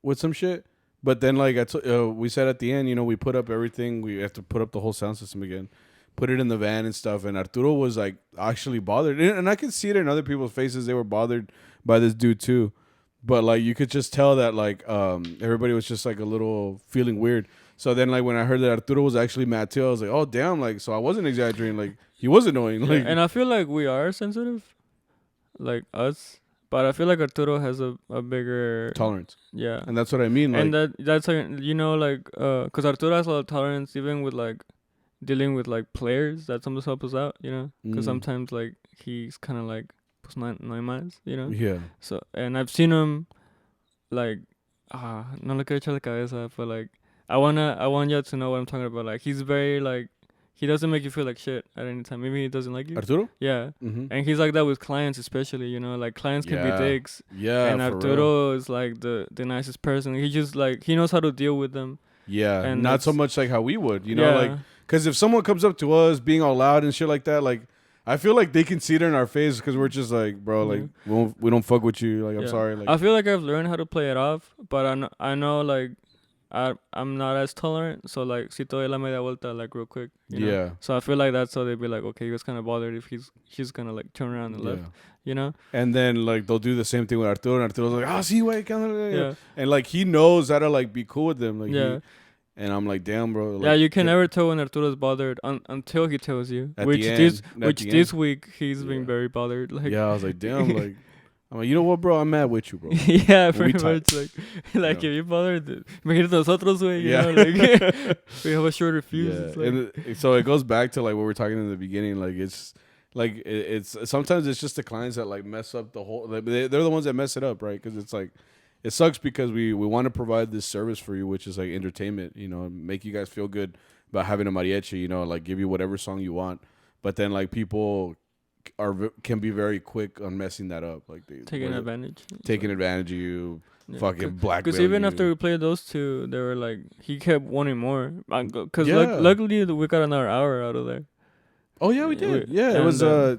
with some shit. But then, like, we said at the end, you know, we put up everything. We have to put up the whole sound system again. Put it in the van and stuff. And Arturo was, like, actually bothered. And I could see it in other people's faces. They were bothered by this dude, too. But, like, you could just tell that, like, everybody was just, like, a little feeling weird. So then, like, when I heard that Arturo was actually mad too, I was like, oh, damn. Like, so I wasn't exaggerating. Like, he was annoying. Like, and I feel like we are sensitive. Like, us. But I feel like Arturo has a bigger... tolerance. Yeah. And that's what I mean. Like, and that's, like, you know, like... Because Arturo has a lot of tolerance even with, like, dealing with, like, players that sometimes help us out, you know? Because sometimes, like, he's kind of, like, pues no hay más, you know? Yeah. So, and I've seen him, like... no le quiero echar la cabeza, but, like... I want y'all to know what I'm talking about. Like, he's very, like... he doesn't make you feel like shit at any time. Maybe he doesn't like you. Arturo? Yeah. Mm-hmm. And he's like that with clients, especially. You know, like clients can be dicks. Yeah. And for real. Arturo is like the nicest person. He just like he knows how to deal with them. Yeah. And not so much like how we would, you know, like because if someone comes up to us being all loud and shit like that, like I feel like they can see it in our face because we're just like, bro, like we don't fuck with you. Like I'm sorry. Like I feel like I've learned how to play it off, but I know like I'm not as tolerant. So like si te doy la media vuelta like real quick. You know? So I feel like that's how they'd be like, okay, he was kind of bothered if he's gonna like turn around and left. You know. And then like they'll do the same thing with Arturo, and Arturo's like, sí, güey. Yeah. And like he knows how to like be cool with them. Like and I'm like, damn, bro. Like, you can never tell when Arturo's bothered until he tells you. Which this week he's being very bothered. Like I was like, damn, like I'm like, you know what, bro? I'm mad with you, bro. Pretty much. Like if you bothered, imagínate nosotros, güey. You know, like we have a shorter fuse. It's like, and so it goes back to like what we were talking in the beginning. Like it's like it's sometimes it's just the clients that like mess up the whole. Like, they're the ones that mess it up, right? Because it's like. It sucks because we want to provide this service for you, which is like entertainment, you know, make you guys feel good about having a mariachi, you know, like give you whatever song you want. But then like people can be very quick on messing that up, like taking advantage of you, fucking blackmailing. Because even after we played those two, they were like he kept wanting more. Because luckily we got another hour out of there. Oh yeah, we did. It was era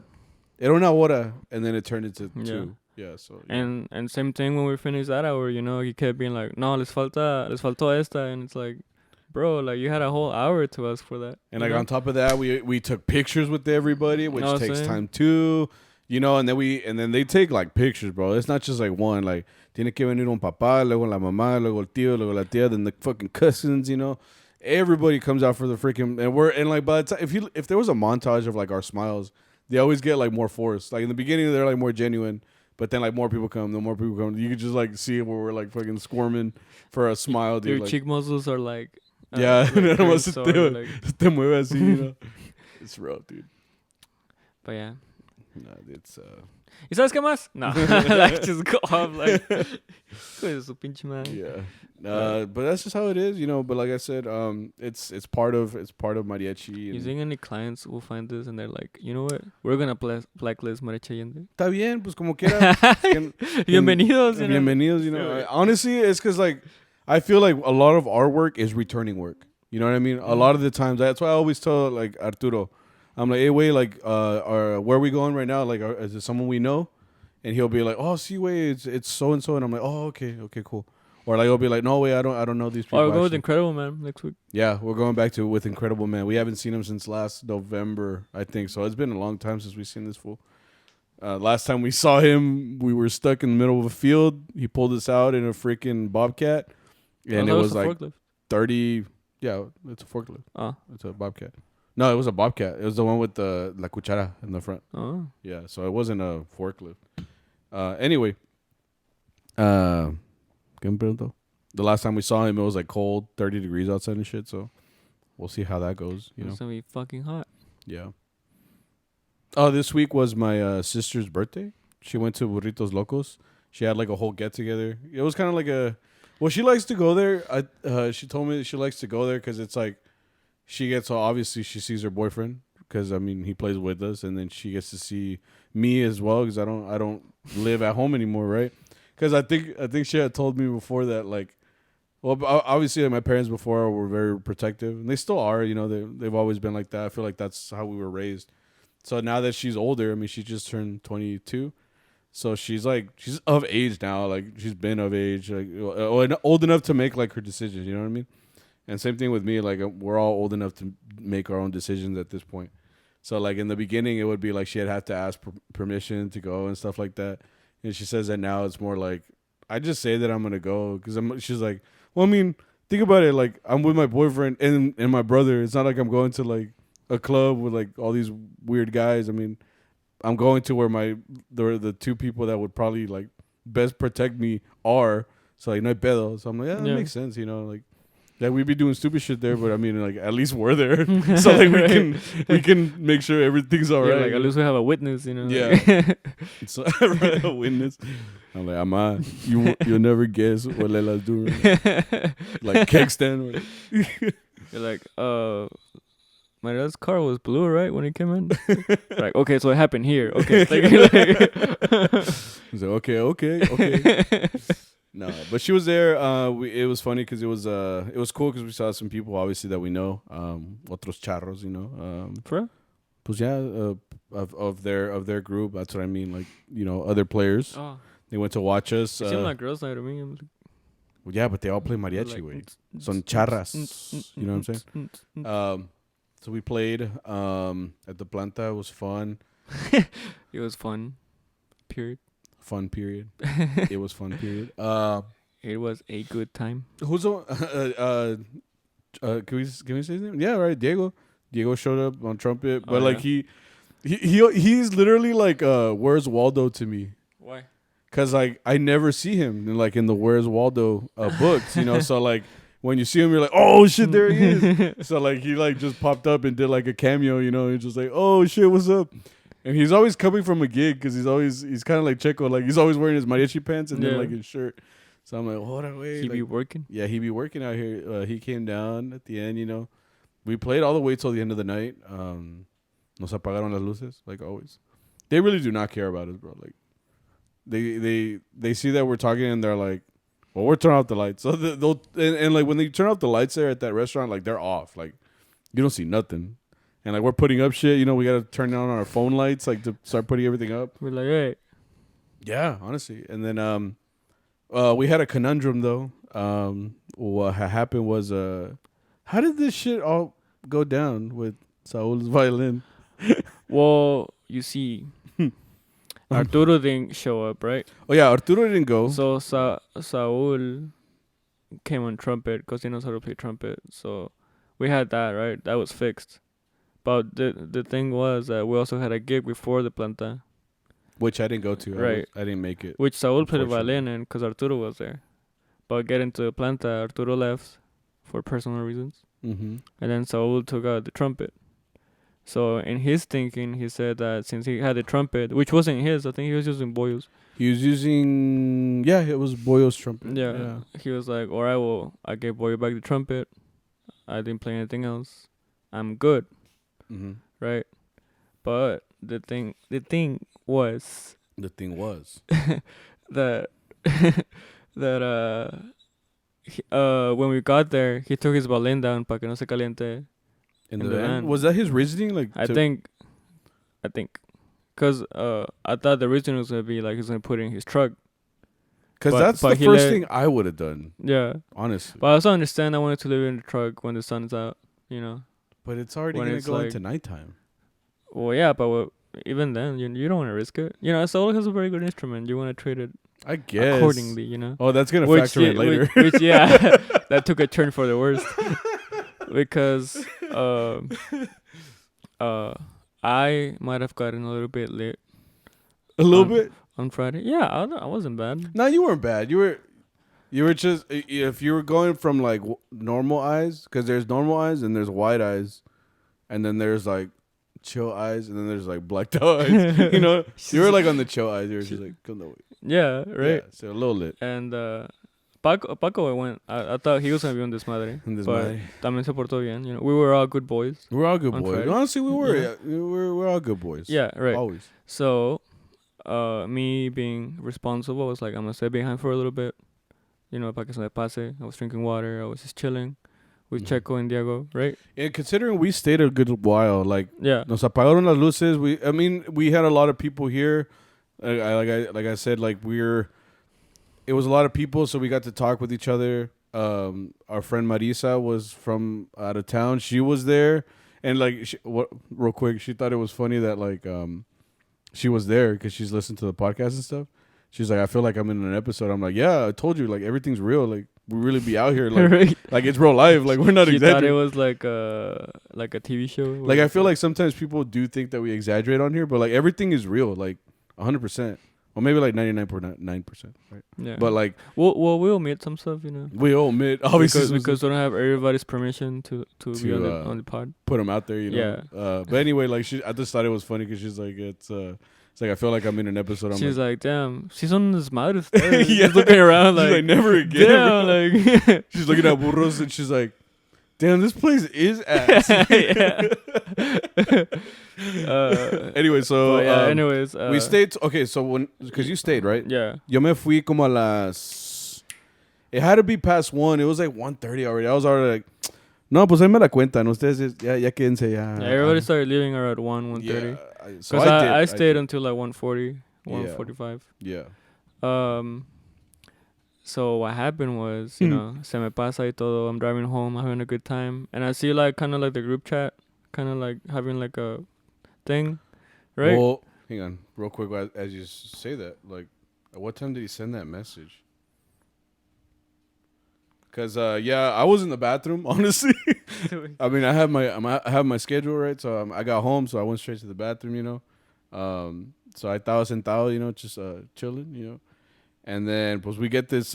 una hora, and then it turned into 2. Yeah, so and same thing when we finished that hour, you know, he kept being like, no, les faltó esta, and it's like, bro, like you had a whole hour to ask for that. And like on top of that, we took pictures with everybody, which takes time too, you know, and then they take like pictures, bro. It's not just like one, like tiene que venir un papá, luego la mamá, luego el tío, luego la tía, then the fucking cousins, you know. Everybody comes out for the freaking and like by the time if there was a montage of like our smiles, they always get like more forced. Like in the beginning, they're like more genuine. But then, like, more people come. You could just, like, see where we're, like, fucking squirming for a smile, dude. Your like, cheek muscles are, like... no más te mueve así, you know? It's rough, dude. But, yeah. No, it's, ¿Y sabes qué más? No. Like, just go off, like... su pinche man. Yeah. But that's just how it is, you know. But like I said, it's part of mariachi. You think any clients will find this and they're like, you know what? We're gonna blacklist Mariachi Allende. Está bien, pues como quiera. Bienvenidos, you know. Bienvenidos, you know. Honestly, it's because like I feel like a lot of our work is returning work. You know what I mean? A lot of the times, that's why I always tell like Arturo, I'm like, hey, wait, like, where are we going right now? Like, is it someone we know? And he'll be like, oh, see, wait, it's so and so, and I'm like, oh, okay, cool. Or like he'll be like, no, wait, I don't know these people. Or we'll go with Incredible Man next week. Yeah, we're going back with Incredible Man. We haven't seen him since last November, I think. So it's been a long time since we've seen this fool. Last time we saw him, we were stuck in the middle of a field. He pulled us out in a freaking Bobcat, and it was like forklift. 30. Yeah, it's a forklift. Oh, it's a Bobcat. No, it was a Bobcat. It was the one with the la cuchara in the front. Oh, yeah. So it wasn't a forklift. Anyway, the last time we saw him, it was like cold, 30 degrees outside and shit. So we'll see how that goes. You know, it's gonna be fucking hot. Yeah. Oh, this week was my sister's birthday. She went to Burritos Locos. She had like a whole get together. It was kind of like she likes to go there. She told me that she likes to go there because it's like she gets obviously she sees her boyfriend because I mean he plays with us, and then she gets to see me as well because I don't live at home anymore, right? Because I think she had told me before that like, well, obviously like, my parents before were very protective, and they still are. You know, they've always been like that. I feel like that's how we were raised. So now that she's older, I mean, she just turned 22, so she's of age now. Like she's been of age, like old enough to make like her decisions. You know what I mean? And same thing with me. Like we're all old enough to make our own decisions at this point. So like in the beginning, it would be like she'd have to ask permission to go and stuff like that. And she says that now it's more like I just say that I'm gonna go because she's like, well, I mean, think about it. Like I'm with my boyfriend and my brother. It's not like I'm going to like a club with like all these weird guys. I mean, I'm going to where the two people that would probably like best protect me are. So like no hay pedo. So I'm like, yeah, that makes sense. You know, like. Like we'd be doing stupid shit there, but I mean, like at least we're there, so like we can make sure everything's all right. Like at least we have a witness, you know. Yeah, so, a witness. I'm like, Ama, you'll never guess what Lela's doing. Like keg stand. You're like, dad's car was blue, right, when he came in. Like, okay, so it happened here. Okay, like, He's like, okay. No, but she was there. It was funny because it was cool because we saw some people obviously that we know, otros charros, you know. For real? Pues yeah, of their group. That's what I mean. Like, you know, other players. Oh, They went to watch us. it seemed like girls' night to me. Well, yeah, but they all play mariachi, Like, way. Son charras. You know what I'm saying? So we played at the planta. It was fun. It was fun. Period. Fun period. It was fun period. It was a good time. Who's the can we say his name? Yeah, right. Diego showed up on trumpet, but like he's literally like Where's Waldo to me. Why? Cause like I never see him in the Where's Waldo books, you know. So like when you see him, you're like, oh shit, there he is. So like he like just popped up and did like a cameo, you know. He's just like, oh shit, what's up? And he's always coming from a gig because he's kind of like Checo, like he's always wearing his mariachi pants and then like his shirt. So I'm like, hold on, wait. He be working? Yeah, he be working out here. He came down at the end, you know. We played all the way till the end of the night. Nos apagaron las luces, like always. They really do not care about us, bro. Like they see that we're talking and they're like, well, we're turning off the lights. So they'll and like when they turn off the lights there at that restaurant, like they're off. Like you don't see nothing. And like we're putting up shit, you know, we gotta turn on our phone lights like to start putting everything up. We're like, hey. Yeah, honestly. And then we had a conundrum though. What happened was how did this shit all go down with Saul's violin? Well, you see, Arturo didn't show up, right? Oh yeah, Arturo didn't go. So Saul came on trumpet because he knows how to play trumpet. So we had that, right? That was fixed. But the thing was that we also had a gig before the planta, which I didn't go to. Right. I didn't make it. Which Saul played the violin in because Arturo was there. But getting to the planta, Arturo left for personal reasons. Mm-hmm. And then Saul took out the trumpet. So in his thinking, he said that since he had the trumpet, which wasn't his, I think he was using Boyo's. He was using, it was Boyo's trumpet. Yeah. He was like, all right, well, I gave Boyo back the trumpet. I didn't play anything else. I'm good. Mm-hmm. Right? But the thing was that when we got there, he took his violin down para que no se caliente. In the van? Was that his reasoning? Like I think, because I thought the reasoning was gonna be like he's gonna put it in his truck. Because that's the first thing I would have done. Yeah, honestly. But I also understand I wanted to leave it in the truck when the sun's out. You know. But it's already gonna go into nighttime. Well, yeah, but even then, you don't want to risk it. You know, Saul has a very good instrument. You want to treat it, I guess, accordingly. You know. Oh, that's gonna factor in later. Which yeah, that took a turn for the worst. Because I might have gotten a little bit lit. A little bit on Friday. Yeah, I wasn't bad. No, you weren't bad. You were just, if you were going from like normal eyes, because there's normal eyes and there's wide eyes, and then there's like chill eyes, and then there's like blacked out eyes. You know, you were like on the chill eyes. You were just like, come no way. Yeah, right. Yeah, so a little lit. And Paco went. I thought he was gonna be on desmadre, but también se portó bien. You know, we were all good boys. We were all good boys. Honestly, we were. Yeah. We're all good boys. Yeah, right. Always. So, me being responsible, I was like, I'm gonna stay behind for a little bit. You know, para que se me pase. I was drinking water. I was just chilling with Checo and Diego, right? And considering we stayed a good while, like nos apagaron las luces. We had a lot of people here. Like I said, like it was a lot of people, so we got to talk with each other. Our friend Marisa was from out of town. She was there, and like, real quick, she thought it was funny that like she was there because she's listened to the podcast and stuff. She's like, I feel like I'm in an episode. I'm like, yeah, I told you, like everything's real. Like we really be out here, like right. Like it's real life. Like we're not exaggerating. Thought it was like a TV show. Like I feel like sometimes people do think that we exaggerate on here, but like everything is real, like 100%. Or maybe like 99.9%, right? Yeah. But like, we'll omit some stuff, you know. We omit obviously because we don't have everybody's permission to be on the pod. Put them out there, you know. Yeah. But anyway, like I just thought it was funny because she's like, it's like I feel like I'm in an episode. She's like, damn, she's on this mother stuff. She's looking around like, she's like never again. Damn, like she's looking at burros and she's like, damn, this place is ass. Anyway, so anyways, we stayed. Okay, so because you stayed, right? Yeah. Yo me fui como a las. It had to be past 1. It was like 1:30 already. I was already like, no, pues ahí me la cuentan. Ustedes ya quédense ya. Yeah, everybody started leaving around 1:30. Yeah, Because I stayed until like 1:40, 1:45. Yeah. So what happened was, you know, se me pasa y todo. I'm driving home, having a good time, and I see like kind of like the group chat, kind of like having like a thing, right? Well, hang on, real quick. As you say that, like, at what time did he send that message? Because I was in the bathroom, honestly. I mean, I have my schedule right, so I got home, so I went straight to the bathroom, you know. So I estaba sentado, you know, just chilling, you know. And then, pues, we get this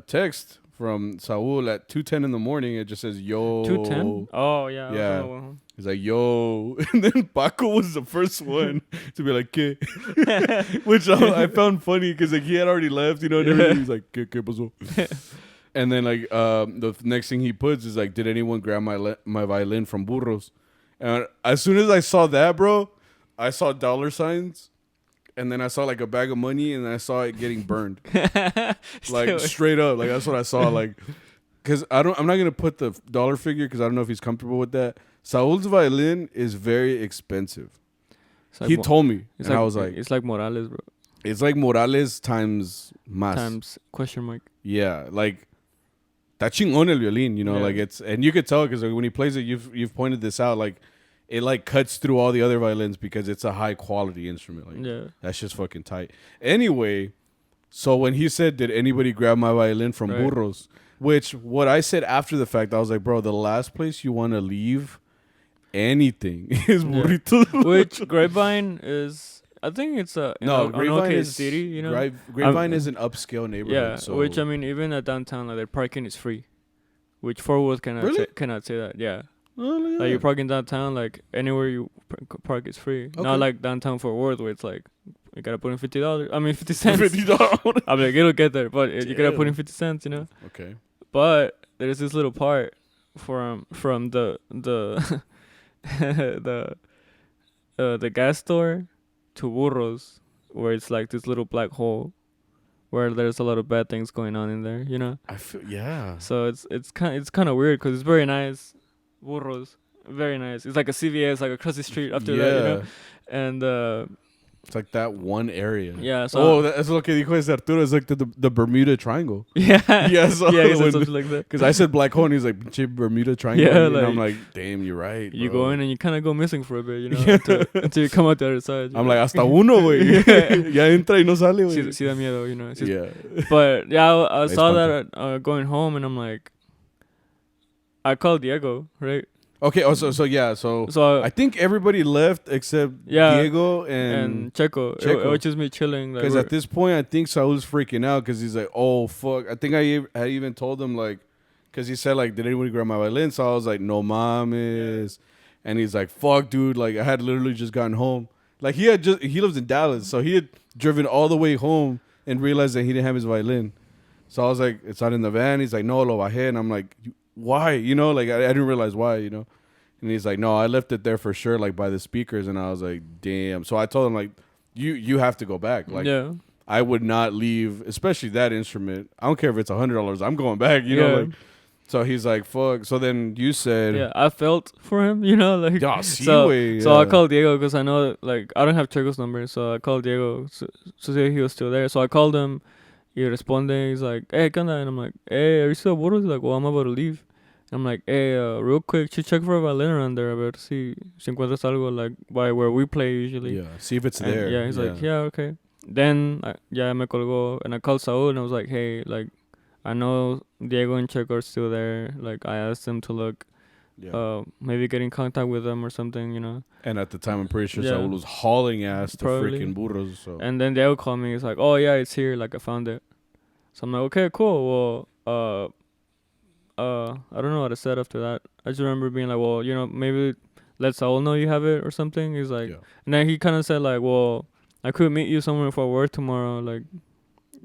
text from Saul at 2:10 in the morning. It just says, yo. 2:10? Oh, yeah. Yeah. He's like, yo. And then Paco was the first one to be like, ¿qué? Which I found funny because like, he had already left, you know, and everything. He's like, ¿qué pasó? And then, like, the next thing he puts is like, did anyone grab my violin from Burros? And as soon as I saw that, bro, I saw dollar signs. And then I saw like a bag of money, and then I saw it getting burned, like straight up. Like that's what I saw. Like, cause I'm not gonna put the dollar figure because I don't know if he's comfortable with that. Saul's violin is very expensive. Like he told me, and I was like, it's like Morales, bro. It's like Morales times más. Times question mark. Yeah, like that chingón el violín, you know, like it's, and you could tell because like, when he plays it, you've pointed this out, like. It like cuts through all the other violins because it's a high quality instrument. Like that's just fucking tight. Anyway, so when he said, "Did anybody grab my violin from Burros?" Which what I said after the fact, I was like, "Bro, the last place you want to leave anything is Burritos." Which Grapevine is? I think it's Grapevine is city. You know, Grapevine is an upscale neighborhood. Yeah, so. Which I mean, even at downtown, like their parking is free. Which Fort Worth cannot say that. Yeah. Oh, like you're parking downtown, like anywhere you park is free. Okay. Not like downtown Fort Worth where it's like you gotta put in $50. I mean 50 cents. $50. I'm like it'll get there, but you gotta put in 50 cents, you know. Okay. But there's this little part from the the gas store to Burros where it's like this little black hole where there's a lot of bad things going on in there, you know. I feel So it's kind of weird because it's very nice. Burros, very nice. It's like a CVS, like across the street after that, you know. And it's like that one area. Yeah. So that's lo que dijo ese Arturo. It's like the Bermuda Triangle. Yeah. Yeah. So something like that. Because I said black hole, and he's like Bermuda Triangle. Yeah. And I'm like, damn, you're right. You bro. go in and you kind of go missing for a bit, you know, until you come out the other side. I'm like, hasta uno, güey. Ya entra y no sale, güey. Sí da miedo, you know. Yeah. But yeah, I saw that going home, and I'm like, I called Diego, right? Okay. So I think everybody left except Diego and Checo, which is me chilling. Because at this point, I think Saul's freaking out because he's like, "Oh fuck!" I think I even told him like, because he said like, "Did anybody grab my violin?" So I was like, "No mames," and he's like, "Fuck, dude!" Like I had literally just gotten home. Like he lives in Dallas, so he had driven all the way home and realized that he didn't have his violin. So I was like, "It's not in the van." He's like, "No, lo bajé," and I'm like, why? You know, like I didn't realize why, you know. And he's like, no, I left it there for sure, like by the speakers. And I was like, damn. So I told him like, you have to go back. Like, I would not leave, especially that instrument. I don't care if it's $100. I'm going back. You know, like. So he's like, fuck. So then you said, I felt for him. You know, like. So I called Diego because I know like I don't have Checo's number, so I called Diego to see if he was still there. So I called him. He responded. He's like, hey, ¿qué onda? And I'm like, hey, are you still at Burros? He's like, well, I'm about to leave. I'm like, hey, real quick, check for a violin around there. A ver si encuentras algo like by where we play usually. Yeah, see if it's there. Yeah, he's like, yeah, okay. Then, me colgó, and I called Saul, and I was like, hey, like, I know Diego and Checo are still there. Like, I asked them to look, maybe get in contact with them or something, you know. And at the time, I'm pretty sure Saul was hauling ass to freaking Burros. So. And then Diego called me. He's like, oh, yeah, it's here. Like, I found it. So I'm like, okay, cool. Well, I don't know what I said after that. I just remember being like, well, you know, maybe let Saul know you have it or something. He's like, and then he kind of said like, well, I could meet you somewhere for work tomorrow, like,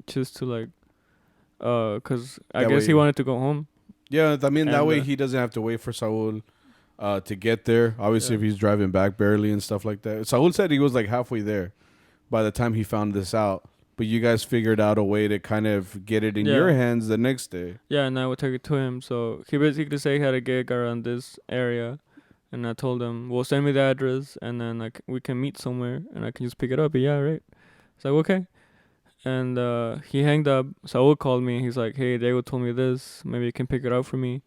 just to like, cause I guess he wanted to go home. Yeah, I mean, that And, way he doesn't have to wait for Saul to get there. Obviously, Yeah. if he's driving back barely and stuff like that. Saul said he was like halfway there by the time he found this out. But you guys figured out a way to kind of get it in your Yeah. hands the next day. Yeah, and I would take it to him. So he basically said he had a gig around this area, and I told him, "Well, send me the address, and then like we can meet somewhere, and I can just pick it up." Yeah, right. It's like okay, and he hanged up. Saul called me. He's like, "Hey, Diego told me this. Maybe you can pick it up for me.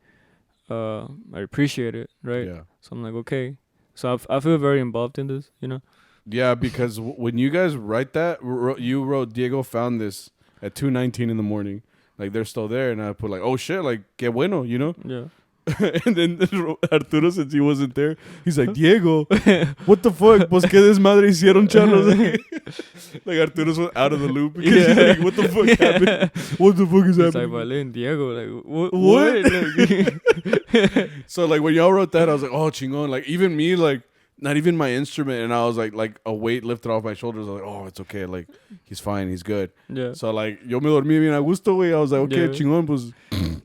I appreciate it, right?" Yeah. So I'm like, okay. So I feel very involved in this, you know. Yeah, because when you guys write that, you wrote Diego found this at 2:19 in the morning. Like they're still there, and I put like, oh shit, like que bueno, you know. Yeah. And then Arturo, since he wasn't there, he's like, Diego, what the fuck? Pues que desmadre hicieron, charros. Like Arturo's out of the loop because he's like, what the fuck happened? What the fuck is It's like happening? violin, Diego. Like what? Like, so like when y'all wrote that, I was like, oh chingon. Like even me, like not even my instrument, and I was like a weight lifted off my shoulders. I was like, oh, it's okay. Like he's fine, he's good. Yeah. So like yo me dormí bien a gusto, güey. I was like, okay, Yeah. chingón, pues.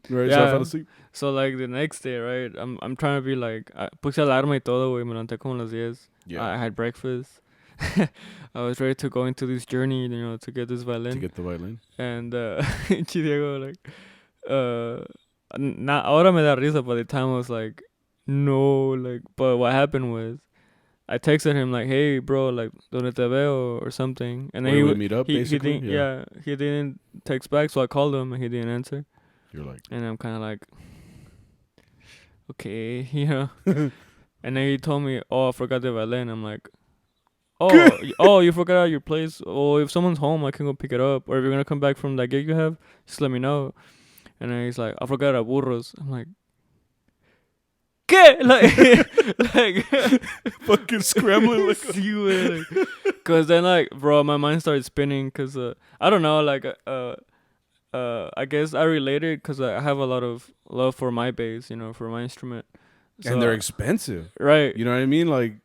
Right, so I Yeah. fell asleep. So like the next day, right? I'm trying to be like, puse alarma y todo, güey. Me levanté como las 10. Yeah, I had breakfast. I was ready to go into this journey, you know, to get this violin. to get the violin. And Diego, like, ahora me da risa, but the time I was like, no, like, but what happened was, I texted him like, hey, bro, like, donde te veo or something. And then Where he we would meet up, he basically? didn't, Yeah. he didn't text back, so I called him and he didn't answer. You're like, And I'm kind of like, okay, you know. And then he told me, oh, I forgot the violin. I'm like, oh, you forgot your place. Oh, if someone's home, I can go pick it up. Or if you're gonna come back from that gig you have, just let me know. And then he's like, I forgot at Burros. I'm like, ¿qué? Like fucking scrambling. Like, sí, güey, like, cause then like, bro, my mind started spinning. Cause I don't know, like I guess I related because I have a lot of love for my bass, you know, for my instrument. So, and they're expensive. right. You know what I mean? Like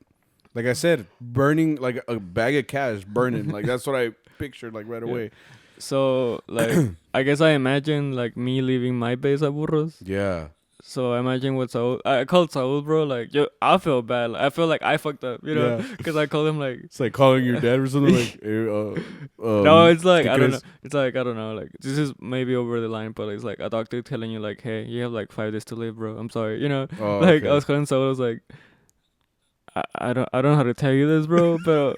I said, burning like a bag of cash, burning. Like that's what I pictured like right away. So like I guess I imagine like me leaving my base at Burros. Yeah. So I imagine what Saul. I called Saul, bro. Like yo, I feel bad. Like, I feel like I fucked up, you know, Yeah. because I called him like. It's like calling your dad or something like. No, it's like ¿qué I don't know. crees? It's like I don't know. Like this is maybe over the line, but it's like a doctor telling you like, hey, you have like 5 days to live, bro. I'm sorry, you know. Oh, Like okay. I was calling Saul. I was like, I don't know how to tell you this, bro, but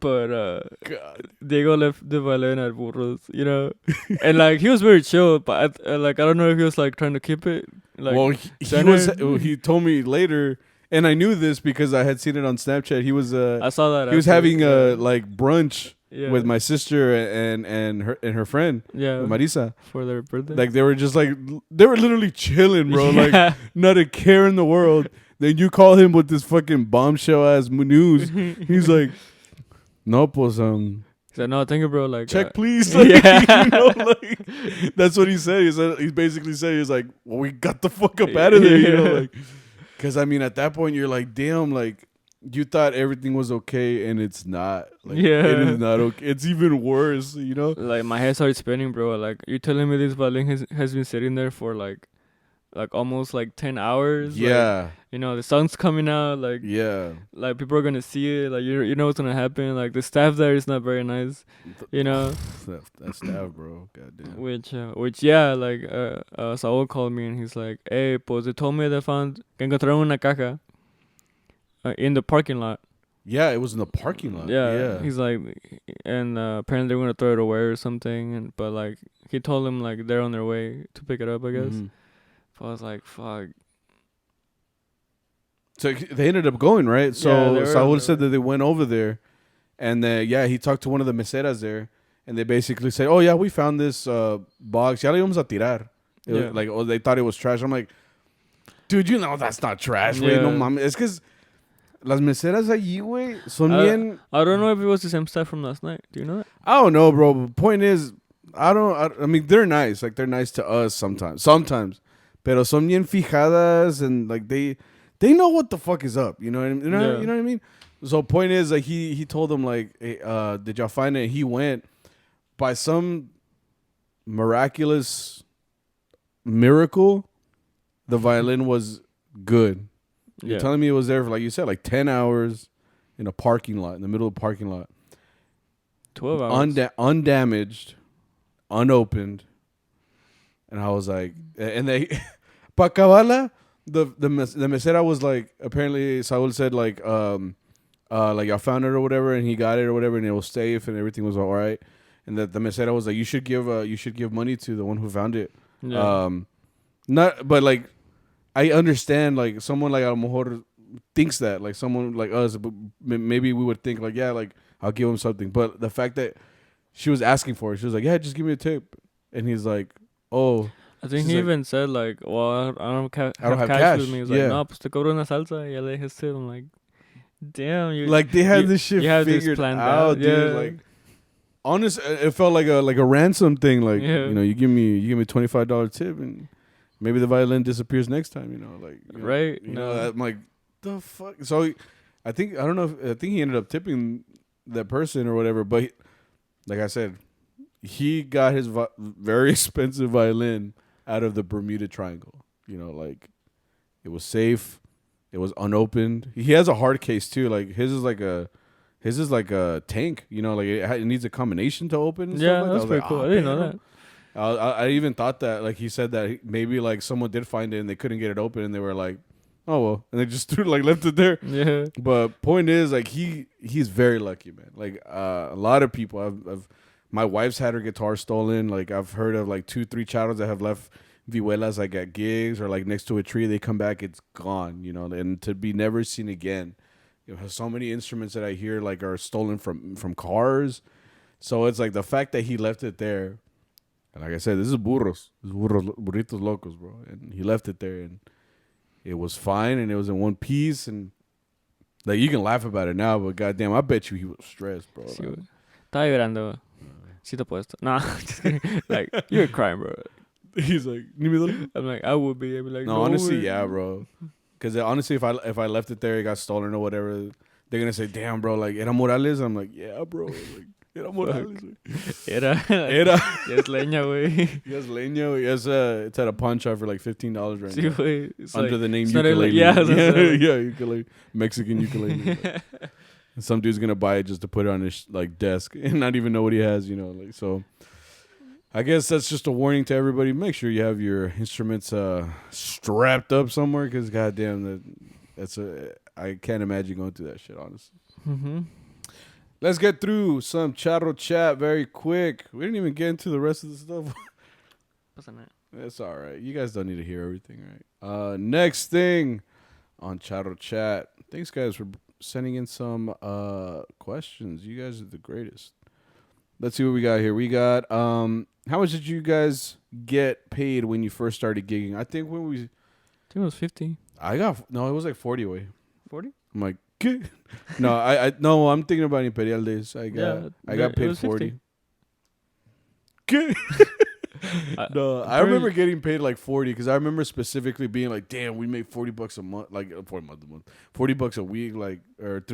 God. Diego left the violin at Burros, you know, and like he was very chill, but like I don't know if he was like trying to keep it. Like, Well, he told me later, and I knew this because I had seen it on Snapchat. He was I saw that. he was after, having yeah. like brunch Yeah. with my sister and her friend Yeah, Marisa. for their birthday. Like they were just like they were literally chilling, bro. Yeah. Like not a care in the world. Then you call him with this fucking bombshell ass news. He's like, no, pues He said, "No, thank you, bro." Like, check please. Like, yeah. you know, like that's what he said. He basically said he's like, well, we got the fuck up out of there, you know, like because I mean at that point you're like, damn, like you thought everything was okay and it's not. Like Yeah. it is not okay. It's even worse, you know. Like my head started spinning, bro. Like you're telling me this violin has been sitting there for like almost like 10 hours. Yeah. Like, you know the sun's coming out. Like Yeah. like people are gonna see it. Like you know what's gonna happen. Like the staff there is not very nice. You know. That staff, bro. Goddamn. Which yeah, like Saul called me and he's like, hey, pues they told me they found que encontraron una caja in the parking lot. Yeah, it was in the parking lot. Yeah. He's like, and apparently they're gonna throw it away or something. And but like he told them like they're on their way to pick it up, I guess. Mhm. But I was like, fuck. So they ended up going, right? Yeah, So they were Saul on said their that they went over there, and he talked to one of the meseras there, and they basically said, "Oh yeah, we found this box. Ya le íbamos a tirar." It was Yeah. like, oh, they thought it was trash. I'm like, dude, you know that's not trash, güey. Yeah. No mames. Es que las meseras allí, güey, son I- bien. I don't know if it was the same staff from last night. Do you know that? I don't know, bro. But point is, I mean, they're nice. Like they're nice to us sometimes, pero son bien fijadas, and like they know what the fuck is up. You know what I mean? You know what I mean? So point is, like he told them like, hey, did y'all find it? He went by some miraculous miracle, the violin was good. You're Yeah. telling me it was there for, like you said, like 10 hours in a parking lot, in the middle of a parking lot. 12 hours. Undamaged, unopened. And I was like, and they, pa acabarla, the mesera was like, apparently Saul said like I found it or whatever, and he got it or whatever, and it was safe and everything was all right. And that the mesera was like, you should give money to the one who found it. Yeah. Not, but like, I understand like someone like a lo mejor thinks that like someone like us, but maybe we would think like, yeah, like I'll give him something. But the fact that she was asking for it, she was like, yeah, just give me a tip, and he's like, oh. I think She's he like, even said like, well, I don't I don't have have cash with cash. me. He's Yeah. like, no, pues te cobro una salsa. Y ya le dije his tip. I'm like, damn, you Like they had this shit you have this figured planned out, out. dude. Yeah. Like, honest, it felt like a ransom thing. Like, Yeah. you know, you give me $25 tip, and maybe the violin disappears next time. You know, like, you know, Right? You No. know, I'm like, the fuck. So, I don't know. I think he ended up tipping that person or whatever. But like I said, he got his very expensive violin out of the Bermuda Triangle. You know, like it was safe. It was unopened. He has a hard case too. Like his is like a tank. You know, like it needs a combination to open. And Yeah, stuff like that's that. pretty cool. I didn't know that. I even thought that. Like he said that maybe like someone did find it and they couldn't get it open, and they were like, oh well, and they just left it there. Yeah. But point is, like he's very lucky, man. Like a lot of people, I've my wife's had her guitar stolen. Like I've heard of like 2-3 charros that have left vihuelas like at gigs or like next to a tree. They come back, it's gone, you know, and to be never seen again. You know, so many instruments that I hear like are stolen from cars. So it's like the fact that he left it there. And like I said, this is burritos locos, bro. And he left it there, and it was fine, and it was in one piece, and like you can laugh about it now, but goddamn, I bet you he was stressed, bro. Sí, Like, güey. Estaba llorando. Sí te puesto. Nah, just kidding. Like, you were crying, bro. he's like, "Ni me duele?" I'm like, I would be. I'd be like, No, no, honestly, güey. yeah, bro. Because honestly, if I left it there, it got stolen or whatever, they're gonna say, "Damn, bro, like era Morales." I'm like, "Yeah, bro, like era Morales." Era. Era. Ya es leña, güey. Yes, leño. Yes, it's at a pawn shop for like $15 right Sí, now. güey. It's Under like, the name it's not even ukulele. like- yeah, that's yeah, ukulele. Mexican ukulele. Like, and some dude's gonna buy it just to put it on his like desk and not even know what he has, you know. Like so, I guess that's just a warning to everybody. Make sure you have your instruments strapped up somewhere, because goddamn, I can't imagine going through that shit. Honestly. Mm-hmm. Let's get through some Charro chat very quick. We didn't even get into the rest of the stuff. Pasa nada. It's all right. You guys don't need to hear everything, right? Next thing on Charro chat. Thanks, guys, for sending in some questions. You guys are the greatest. Let's see what we got here. We got how much did you guys get paid when you first started gigging? I think when we I think it was 50. it was like 40 way. 40? I'm like, no, I'm thinking about Imperial days. I got paid 40. No, I remember getting paid like 40 because I remember specifically being like, damn, we made $40 a month, like $40 a week, like, or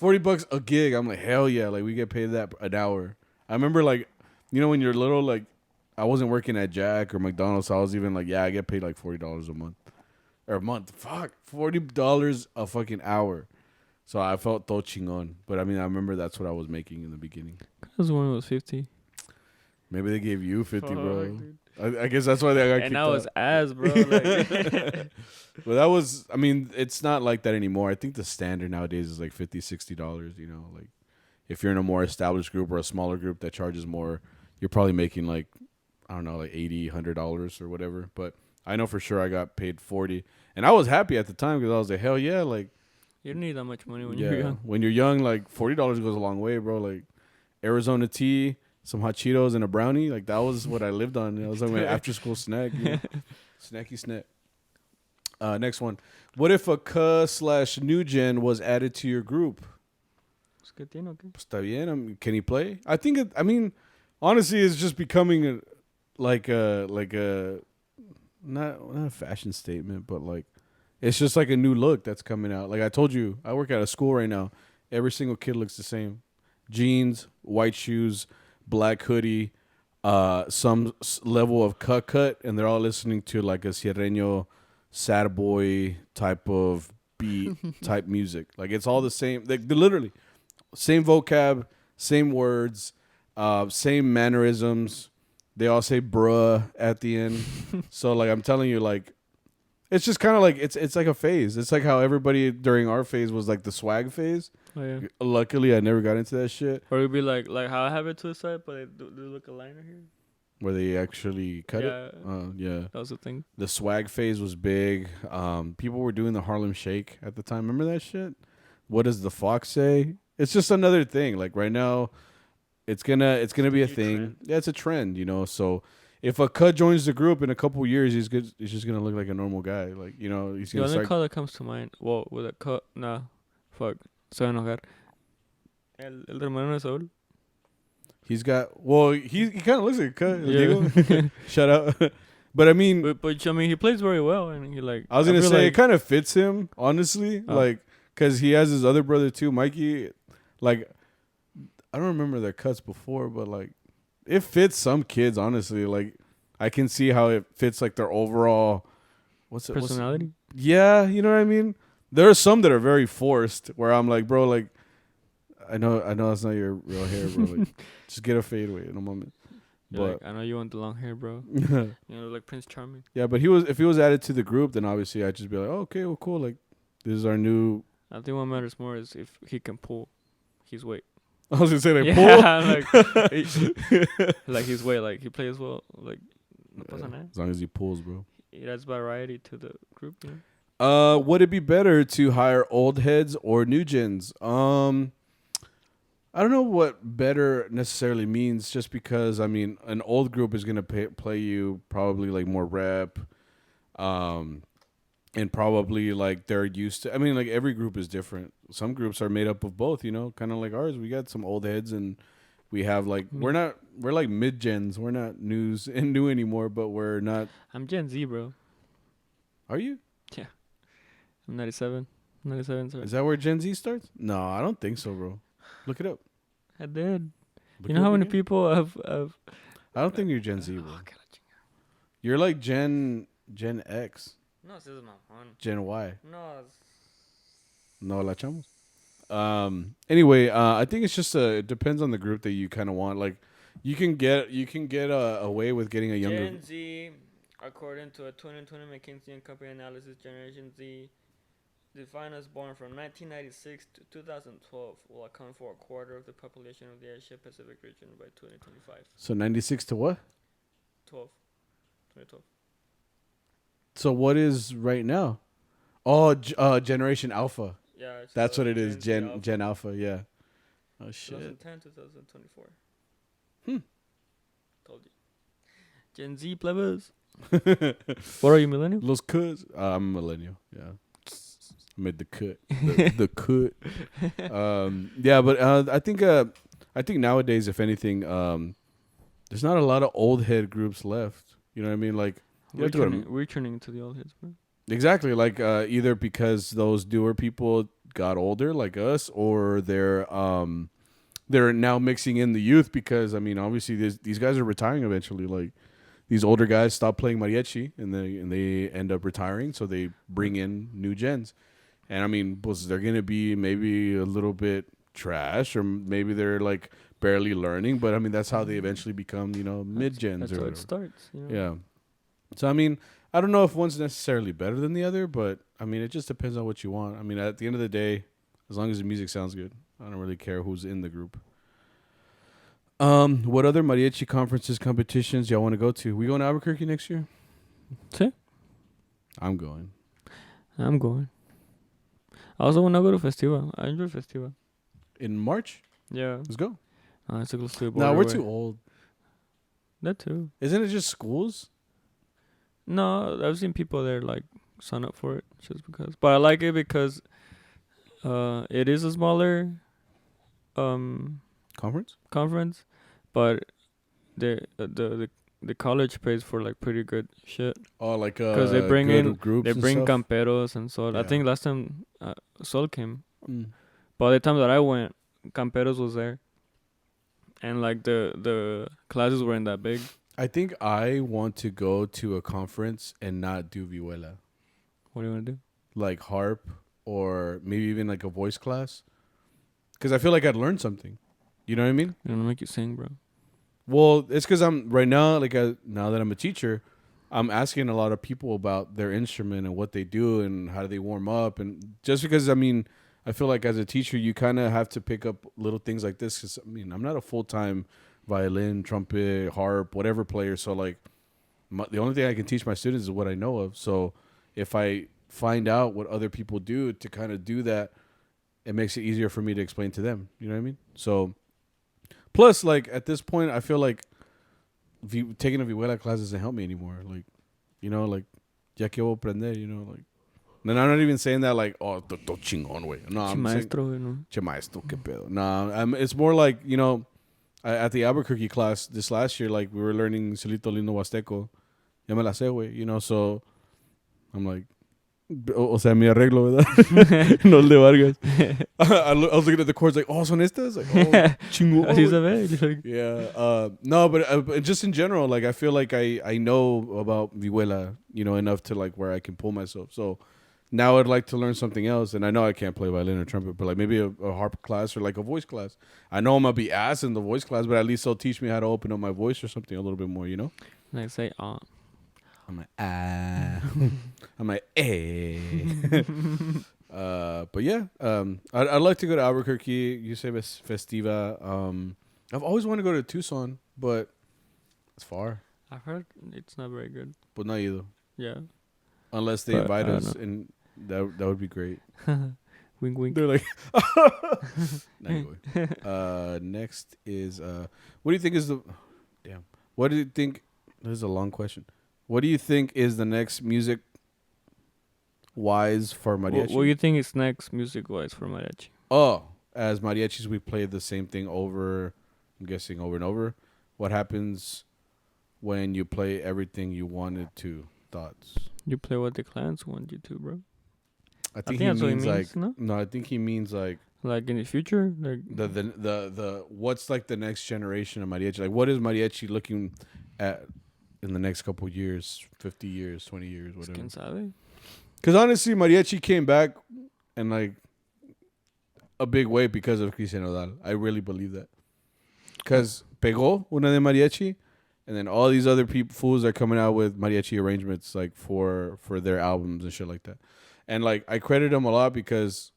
$40 a gig. I'm like, hell yeah, like we get paid that an hour. I remember like, you know, when you're little, like I wasn't working at Jack or McDonald's, so I was even like, yeah, I get paid like $40 a month. Or a month. Fuck. $40 a fucking hour. So I felt todo chingon. But I mean, I remember that's what I was making in the beginning. Because one was 50. Maybe they gave you 50, bro. Dude. I guess that's why they got kicked And I out. was ass, bro. Like, Well, that was, I mean, it's not like that anymore. I think the standard nowadays is like $50, $60, you know, like if you're in a more established group or a smaller group that charges more, you're probably making like, I don't know, like $80, $100 or whatever. But I know for sure I got paid 40, and I was happy at the time because I was like, hell yeah, like you don't need that much money when you're young. When you're young, like $40 goes a long way, bro. Like Arizona tea, some hot Cheetos, and a brownie, like that was what I lived on. It was like my after school snack, you know? Snacky snack. Next one. What if a /new gen was added to your group? ¿Qué tiene o qué? Está bien. Can he play? I think. I mean, honestly, it's just becoming like a not a fashion statement, but like it's just like a new look that's coming out. Like I told you, I work at a school right now. Every single kid looks the same: jeans, white shoes, black hoodie, some level of cut, and they're all listening to like a sierreño sad boy type of beat type music. Like it's all the same. Like they're literally same vocab, same words, same mannerisms. They all say bruh at the end. So like I'm telling you, like it's just kind of like it's like a phase. It's like how everybody during our phase was like the swag phase. Oh yeah. Luckily, I never got into that shit Or it'd be like how I have it to the side, but they do look a liner here. where they actually cut Yeah. it. Yeah. That was the thing. The swag phase was big. People were doing the Harlem Shake at the time. Remember that shit? What does the fox say? It's just another thing. Like right now, it's gonna be a thing. Trend. Yeah, it's a trend, you know. So if a cut joins the group in a couple years, he's good. He's just gonna look like a normal guy. Like he's The gonna only start. color that comes to mind. Well, with a cut. Nah. Fuck. Se va a enojar. El hermano de Saul. He's got. Well, he kind of looks like a cut. Yeah. Diego. Shut up. But I mean, But I mean, he plays very well, and he like. I was gonna feel say like, it kind of fits him, honestly. Oh. Like, cause he has his other brother too, Mikey. Like, I don't remember their cuts before, but like, it fits some kids. Honestly, like, I can see how it fits like their overall. personality. Yeah, you know what I mean. There are some that are very forced, where I'm like, bro, like, I know that's not your real hair, bro. Like, just get a fadeaway in a moment. You're But like, I know you want the long hair, bro. You know, like Prince Charming. yeah, but if he was added to the group, then obviously I'd just be like, oh, okay, well, cool. Like, this is our new. I think what matters more is if he can pull his weight. I was gonna say like Yeah, pull. Like his weight, like he plays well. Like, no pasa nada. As long as he pulls, bro. It adds variety to the group. You know? Would it be better to hire old heads or new gens? I don't know what better necessarily means, just because I mean an old group is gonna play you probably like more rep, and probably like they're used to. I mean, like every group is different. Some groups are made up of both, you know, kind of like ours. We got some old heads, and we have like we're like mid gens. We're not new anymore, but we're not. I'm Gen Z, bro. Are you? I'm 97. 97, sorry. Is that where Gen Z starts? No, I don't think so, bro. Look it up. I did. Look You it know up how many again. people have I don't think you're Gen Z, bro. Oh, cara chinga. You're like Gen X, No, this is my phone. Gen Y. No. No la chamos. Anyway, I think it's just it depends on the group that you kind of want. Like, you can get away with getting a younger. Gen Z, according to a 2020 McKinsey and Company analysis, Generation Z, defined as born from 1996 to 2012, will account for a quarter of the population of the Asia Pacific region by 2025. So 96 to what? 2012. So what is right now? Oh, Generation Alpha. Yeah, That's what it is. Gen Z Gen Alpha. Yeah. Oh shit. 2010, 2024. Hmm. Told you. Gen Z plebes. What are you, millennial? Los Cuts. I'm a millennial. Yeah. Made the cut. The cut. Yeah, but I think nowadays, if anything, there's not a lot of old head groups left. You know what I mean? Like, We're turning into the old heads, bro. exactly. Like, either because those newer people got older, like us, or they're now mixing in the youth, because I mean, obviously these guys are retiring eventually. Like, these older guys stop playing mariachi and they end up retiring, so they bring in new gens. And I mean, they're gonna be maybe a little bit trash, or maybe they're like barely learning. But I mean, that's how they eventually become, mid gens. That's or how it whatever. starts. You know? Yeah. So I mean, I don't know if one's necessarily better than the other, but I mean, it just depends on what you want. I mean, at the end of the day, as long as the music sounds good, I don't really care who's in the group. What other mariachi conferences, competitions y'all want to go to? We going to Albuquerque next year? See? I'm going. I also want to go to Festival. I enjoy Festival. In March? Yeah. Let's go. It's a close to the No, border we're way. too old. That too. Isn't it just schools? No, I've seen people there like sign up for it just because. But I like it because it is a smaller Conference? but the college pays for like pretty good shit. Oh, like Because they bring in groups. They and bring stuff? camperos and Saul. I Yeah. think last time Saul came. Mm. But the time that I went, camperos was there. and like the classes weren't that big. I think I want to go to a conference and not do vihuela, What do you want to do? like harp or maybe even like a voice class, because I feel like I'd learn something. You know what I mean? I'm gonna make you sing, bro. Well, it's because I'm right now, like now that I'm a teacher, I'm asking a lot of people about their instrument and what they do and how do they warm up. And just because, I mean, I feel like as a teacher, you kind of have to pick up little things like this. Because, I mean, I'm not a full-time violin, trumpet, harp, whatever player. So, like, the only thing I can teach my students is what I know of. So, if I find out what other people do to kind of do that, it makes it easier for me to explain to them. You know what I mean? So, plus, like, at this point, I feel like taking a vihuela class doesn't help me anymore. Like, you know, like, ya que voy a aprender, you know, like. And I'm not even saying that like, oh, to chingón, güey. No, I'm saying, Maestro, you know. che maestro, qué pedo. No, it's more like, you know, at the Albuquerque class this last year, like, we were learning Celito Lindo Huasteco. Ya me la sé, güey, you know, so I'm like, o sea, mi arreglo, ¿verdad? No el de Vargas. I was looking at the chords like, oh, son estas? Like, oh, chingón. Así se ve. Like, Yeah. No, but just in general, like, I feel like I know about vihuela, you know, enough to, like, where I can pull myself. So now I'd like to learn something else. And I know I can't play violin or trumpet, but, like, maybe a harp class or, like, a voice class. I know I'm going to be ass in the voice class, but at least they'll teach me how to open up my voice or something a little bit more, you know? like say, I'm like, ah. I'm like, eh. But yeah, I'd like to go to Albuquerque. You say Festiva. I've always wanted to go to Tucson, but it's far. I've heard it's not very good. But not either. Yeah. Unless they But invite I us, don't and that would be great. Wink, wink. They're like, anyway. Next is what do you think is the? Damn. What do you think? This is a long question. What do you think is the next music wise for mariachi? What do you think is next music wise for mariachi? Oh, as mariachis, we play the same thing over, I'm guessing over and over. What happens when you play everything you wanted to? Thoughts? You play what the clients want you to, bro. I think that's he what means he like means, no? I think he means like in the future, like the what's like the next generation of mariachi? Like, what is mariachi looking at in the next couple years, 50 years, 20 years, whatever? ¿Quién sabe? Because honestly, mariachi came back in like a big way because of Cristian Nodal. I really believe that. Because pegó una de mariachi, and then all these other fools are coming out with mariachi arrangements like for their albums and shit like that. And like I credit him a lot because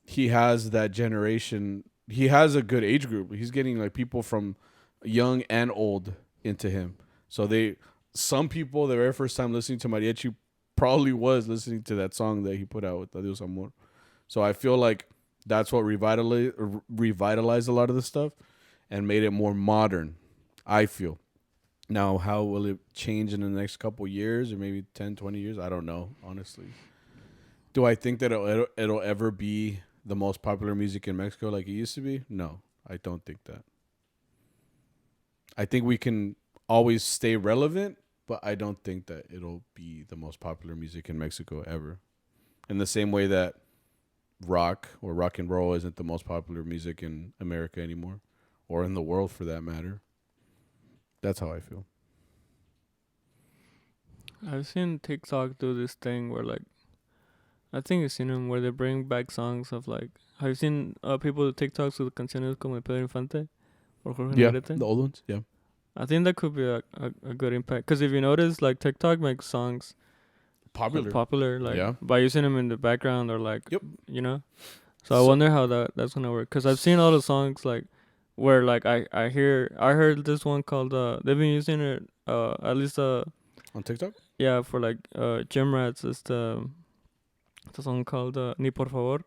he has that generation. He has a good age group. He's getting like people from young and old into him. So some people, the very first time listening to mariachi probably was listening to that song that he put out with Adios Amor. So I feel like that's what revitalized a lot of the stuff and made it more modern, I feel. Now, how will it change in the next couple years or maybe 10, 20 years? I don't know, honestly. Do I think that it'll ever be the most popular music in Mexico like it used to be? No, I don't think that. I think we can always stay relevant, but I don't think that it'll be the most popular music in Mexico ever. In the same way that rock or rock and roll isn't the most popular music in America anymore, or in the world for that matter. That's how I feel. I've seen TikTok do this thing where like, I think you've seen them where they bring back songs of like, have you seen people do TikToks with canciones como Pedro Infante or Jorge Negrete? The old ones, yeah. I think that could be a good impact. Because if you notice, like TikTok makes songs popular, like by using them in the background or like, you know. So I wonder how that's gonna work. Because I've seen all the songs like where like I heard this one called they've been using it at least on TikTok. Yeah, for like gym rats. It's the song called Ni Por Favor.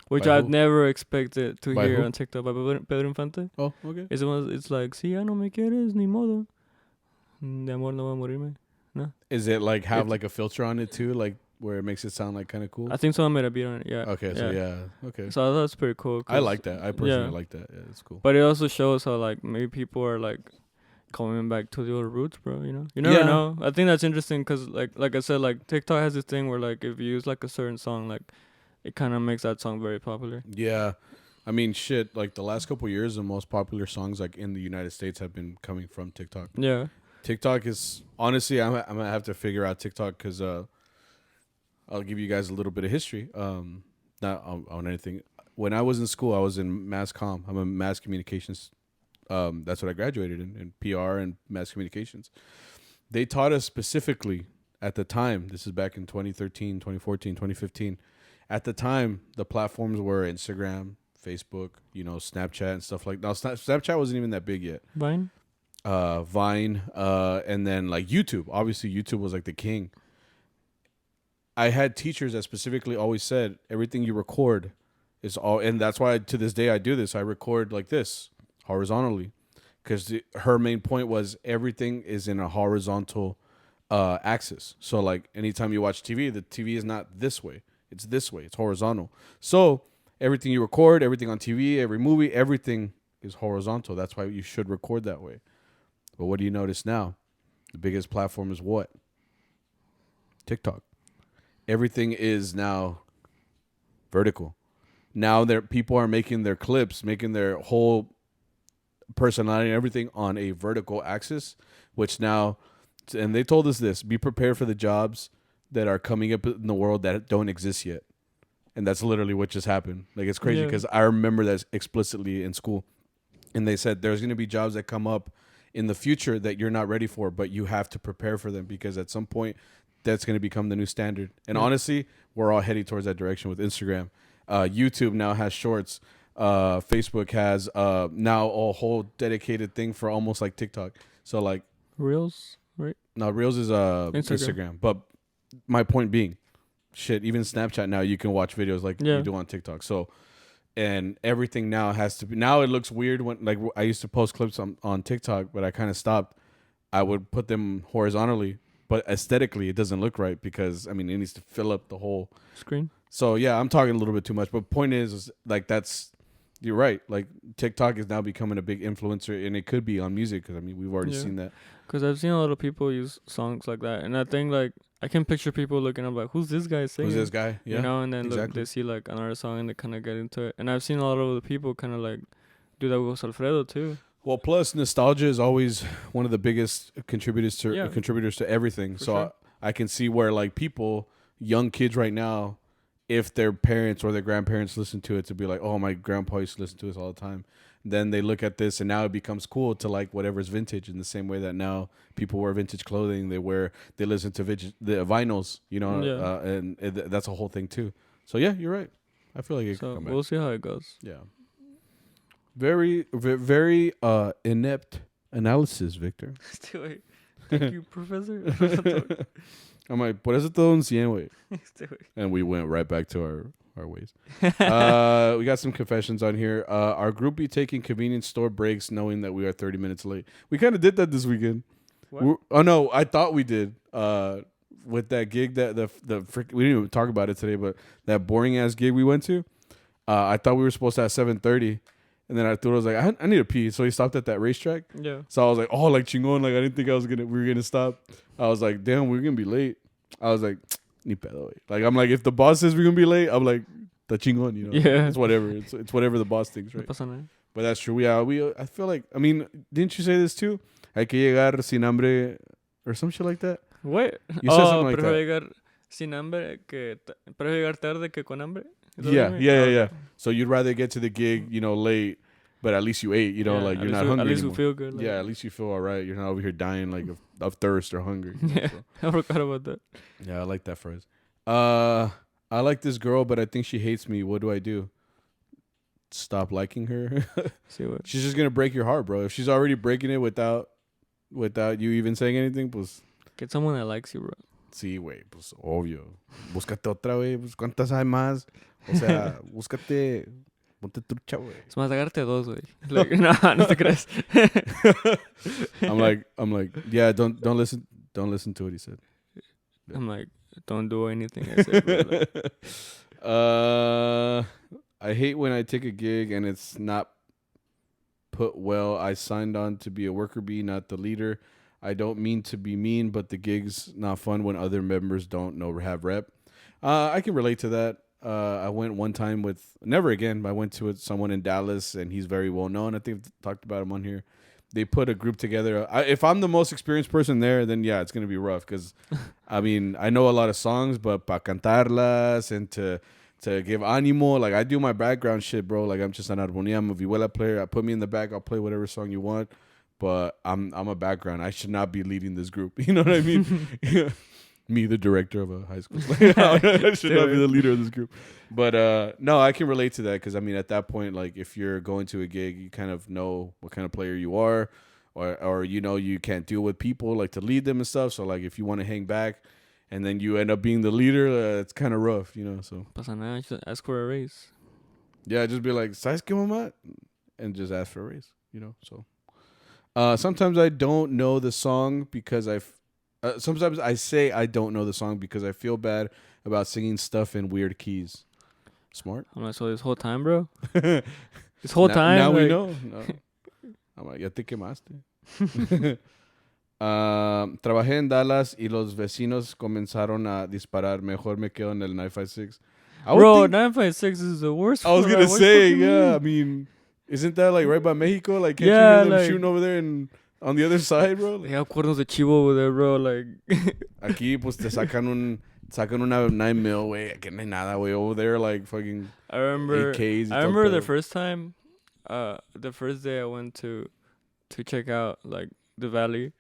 Which I'd never expected to hear on TikTok by Pedro Infante. Oh, okay. It's like, si ya no me quieres, ni modo. De amor no va a morirme. No. Is it like have like a filter on it too, like where it makes it sound like kind of cool? I think someone made a beat on it. Yeah. Okay, so okay. So I thought it's pretty cool. I like that. I personally like that. Yeah, it's cool. But it also shows how like maybe people are like coming back to the old roots, bro. You know, you never know. I think that's interesting because like I said, like TikTok has this thing where like if you use like a certain song, like it kind of makes that song very popular. Yeah. I mean, shit. Like the last couple years, the most popular songs like in the United States have been coming from TikTok. Yeah. TikTok is honestly, I'm gonna have to figure out TikTok because I'll give you guys a little bit of history. Not on anything. When I was in school, I was in mass comm. I'm a mass communications. That's what I graduated in PR and mass communications. They taught us specifically at the time. This is back in 2013, 2014, 2015. At the time, the platforms were Instagram, Facebook, Snapchat and stuff like that. Now, Snapchat wasn't even that big yet. Vine. Vine, and then like YouTube. Obviously, YouTube was like the king. I had teachers that specifically always said everything you record is all, and that's why to this day I do this. I record like this horizontally because her main point was everything is in a horizontal axis. So like anytime you watch TV, the TV is not this way; it's this way. It's horizontal. So everything you record, everything on TV, every movie, everything is horizontal. That's why you should record that way. But what do you notice now? The biggest platform is what? TikTok. Everything is now vertical. Now people are making their clips, making their whole personality and everything on a vertical axis, which now, and they told us this, be prepared for the jobs that are coming up in the world that don't exist yet. And that's literally what just happened. Like, it's crazy because I remember that explicitly in school. And they said there's going to be jobs that come up in the future that you're not ready for, but you have to prepare for them because at some point that's going to become the new standard. And honestly, we're all heading towards that direction with Instagram. YouTube now has shorts. Facebook has now a whole dedicated thing for almost like TikTok. So like Reels, right? No, Reels is Instagram. But my point being, shit, even Snapchat now you can watch videos like you do on TikTok. So, and everything now has to be. Now it looks weird when like I used to post clips on TikTok, but I kind of stopped. I would put them horizontally. But aesthetically, it doesn't look right because, I mean, it needs to fill up the whole screen. So, yeah, I'm talking a little bit too much. But point is like, you're right. Like, TikTok is now becoming a big influencer, and it could be on music because, I mean, we've already seen that. Because I've seen a lot of people use songs like that. And I think, like, I can picture people looking up, like, who's this guy singing? Who's this guy? Yeah. And then they see, like, another song and they kind of get into it. And I've seen a lot of the people kind of, like, do that with Alfredo, too. Well, plus nostalgia is always one of the biggest contributors to everything. For sure. I can see where like people, young kids right now, if their parents or their grandparents listen to it, to be like, oh, my grandpa used to listen to this all the time. Then they look at this and now it becomes cool to like whatever's vintage, in the same way that now people wear vintage clothing. They listen to the vinyls, and that's a whole thing too. So yeah, you're right. I feel like it could come back. We'll see how it goes. Yeah. Very, very inept analysis, Victor. Thank you, Professor. I'm like, por eso todo un 100, güey. And we went right back to our ways. We got some confessions on here. Our group be taking convenience store breaks knowing that we are 30 minutes late. We kind of did that this weekend. Oh, no, I thought we did. With that gig, we didn't even talk about it today, but that boring-ass gig we went to, I thought we were supposed to have 7:30. And then Arturo was like, I need a pee. So he stopped at that racetrack. Yeah. So I was like, oh, like chingon. Like, I didn't think we were going to stop. I was like, damn, we're going to be late. I was like, ni pedo. Like, I'm like, if the boss says we're going to be late, I'm like, the chingon, Yeah. It's whatever. It's whatever the boss thinks, right? But that's true. I feel like, I mean, didn't you say this too? Hay que llegar sin hambre or some shit like that? What? You said something like that. Llegar sin hambre prefiero llegar tarde que con hambre. Yeah. So you'd rather get to the gig, late, but at least you ate, like you're not hungry. At least anymore. you feel good. Like. Yeah, at least you feel all right. You're not over here dying like of thirst or hunger. I forgot about that. Yeah, I like that phrase. I like this girl, but I think she hates me. What do I do? Stop liking her. See what? She's just gonna break your heart, bro. If she's already breaking it without you even saying anything, pues. Get someone that likes you, bro. Sí, güey, pues obvio. Búscate otra, güey. Pues cuántas hay más. O sea, búscate. Ponte trucha, güey. Es más, agárrate dos, güey. Like, no te crees. I'm like, yeah, don't listen to what he said. Yeah. I'm like, don't do anything I said, bro. I hate when I take a gig and it's not put well. I signed on to be a worker bee, not the leader. I don't mean to be mean, but the gig's not fun when other members don't have rep. I can relate to that. I went one time with never again. But I went to someone in Dallas, and he's very well known. I think I've talked about him on here. They put a group together. If I'm the most experienced person there, then yeah, it's gonna be rough. Because, I mean, I know a lot of songs, but pa cantarlas and to give ánimo, like I do my background shit, bro. Like I'm just an armonía, I'm a vihuela player. I put me in the back, I'll play whatever song you want. But I'm a background. I should not be leading this group. You know what I mean? Me, the director of a high school. I should not be the leader of this group. But no, I can relate to that because I mean, at that point, like if you're going to a gig, you kind of know what kind of player you are, or you know you can't deal with people like to lead them and stuff. So like if you want to hang back, and then you end up being the leader, it's kind of rough, you know. So Pasa nada, just ask for a raise. yeah, just be like, "¿Sabes qué, mamá?" and just ask for a raise, you know. So sometimes I don't know the song because sometimes I say I don't know the song because I feel bad about singing stuff in weird keys. Smart. I'm like, so this whole time, bro? This whole time? Now like, we know. No. I'm like, ya te quemaste. Trabajé en Dallas y los vecinos comenzaron a disparar. Mejor me quedo en el 956. Bro, 956 is the worst. I was going to say, yeah. I mean, isn't that like right by Mexico? Like, can't you hear them shooting over there and on the other side, bro? They have cuernos de chivo over there, bro. Like, aquí, pues, te sacan una 9 mil, güey. Que no hay nada, güey. Over there, like, fucking I remember AKs. I remember the first time, the first day I went to check out, like, the valley.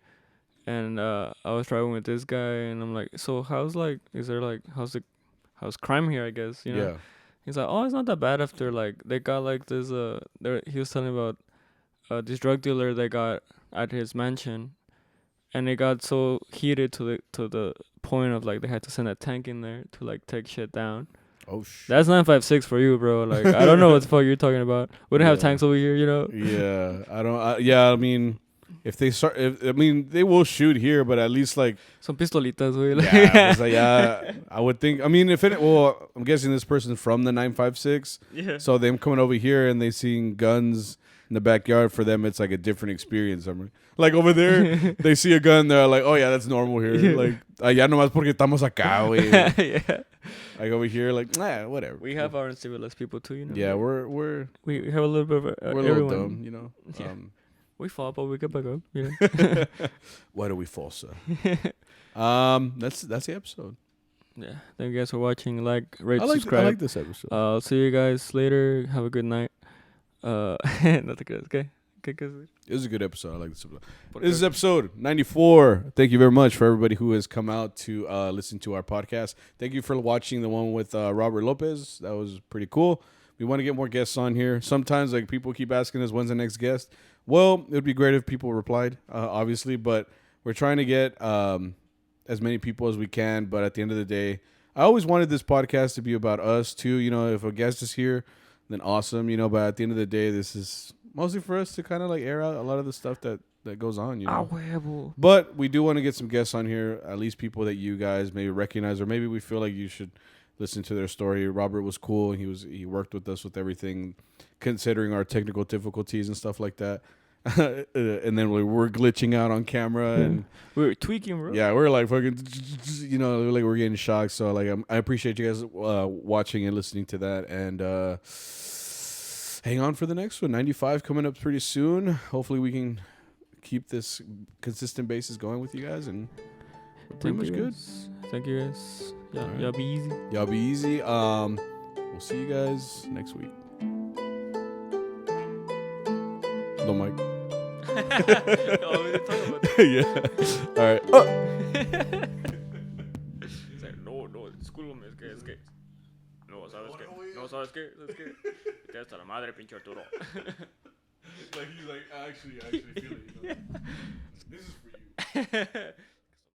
And I was driving with this guy, and I'm like, so how's crime here, I guess, you know? Yeah. He's like, oh, it's not that bad after, like, they got, like, this, he was telling about this drug dealer they got at his mansion, and it got so heated to the point of, like, they had to send a tank in there to, like, take shit down. Oh, shit. That's 956 for you, bro. Like, I don't know what the fuck you're talking about. We don't have tanks over here, you know? Yeah. I mean... If they start, they will shoot here, but at least like some pistolitas, güey. Yeah, I would think. I mean, I'm guessing this person's from the 956. Yeah. So them coming over here and they seeing guns in the backyard, for them it's like a different experience. Like over there, they see a gun, they're like, oh yeah, that's normal here. Yeah. Like allá nomás porque estamos acá, güey. Yeah. Like over here, like whatever. We have our civilized people too, you know. Yeah, we have a little bit of we're a little dumb, you know. Yeah. We fall, but we get back up. You know? Why do we fall, sir? That's the episode. Yeah. Thank you guys for watching. Like, rate, subscribe. I like this episode. I'll see you guys later. Have a good night. Nothing good. Okay. It was a good episode. I like this episode. This is episode 94. Thank you very much for everybody who has come out to listen to our podcast. Thank you for watching the one with Robert Lopez. That was pretty cool. We want to get more guests on here. Sometimes, like, people keep asking us, when's the next guest? Well, it would be great if people replied, obviously, but we're trying to get as many people as we can. But at the end of the day, I always wanted this podcast to be about us, too. You know, if a guest is here, then awesome, you know. But at the end of the day, this is mostly for us to kind of, like, air out a lot of the stuff that goes on, you know. But we do want to get some guests on here, at least people that you guys maybe recognize, or maybe we feel like you should listen to their story. Robert was cool. He worked with us with everything, considering our technical difficulties and stuff like that. And then we were glitching out on camera and we were tweaking, bro. Yeah, we're like fucking, you know, like we're getting shocked. So like, I appreciate you guys watching and listening to that. And hang on for the next one. 95 coming up pretty soon. Hopefully we can keep this consistent basis going with you guys, and we're pretty much good. Thank you guys. Yeah, right. Y'all be easy. Y'all be easy. We'll see you guys next week. No mic. Oh, we didn't talk about that. Yeah. All right. He's like, no, discúlpame, es que. No, ¿sabes qué? Te hasta la madre, pinche Arturo. Like, he's like, I actually feel it, you know? This is for you.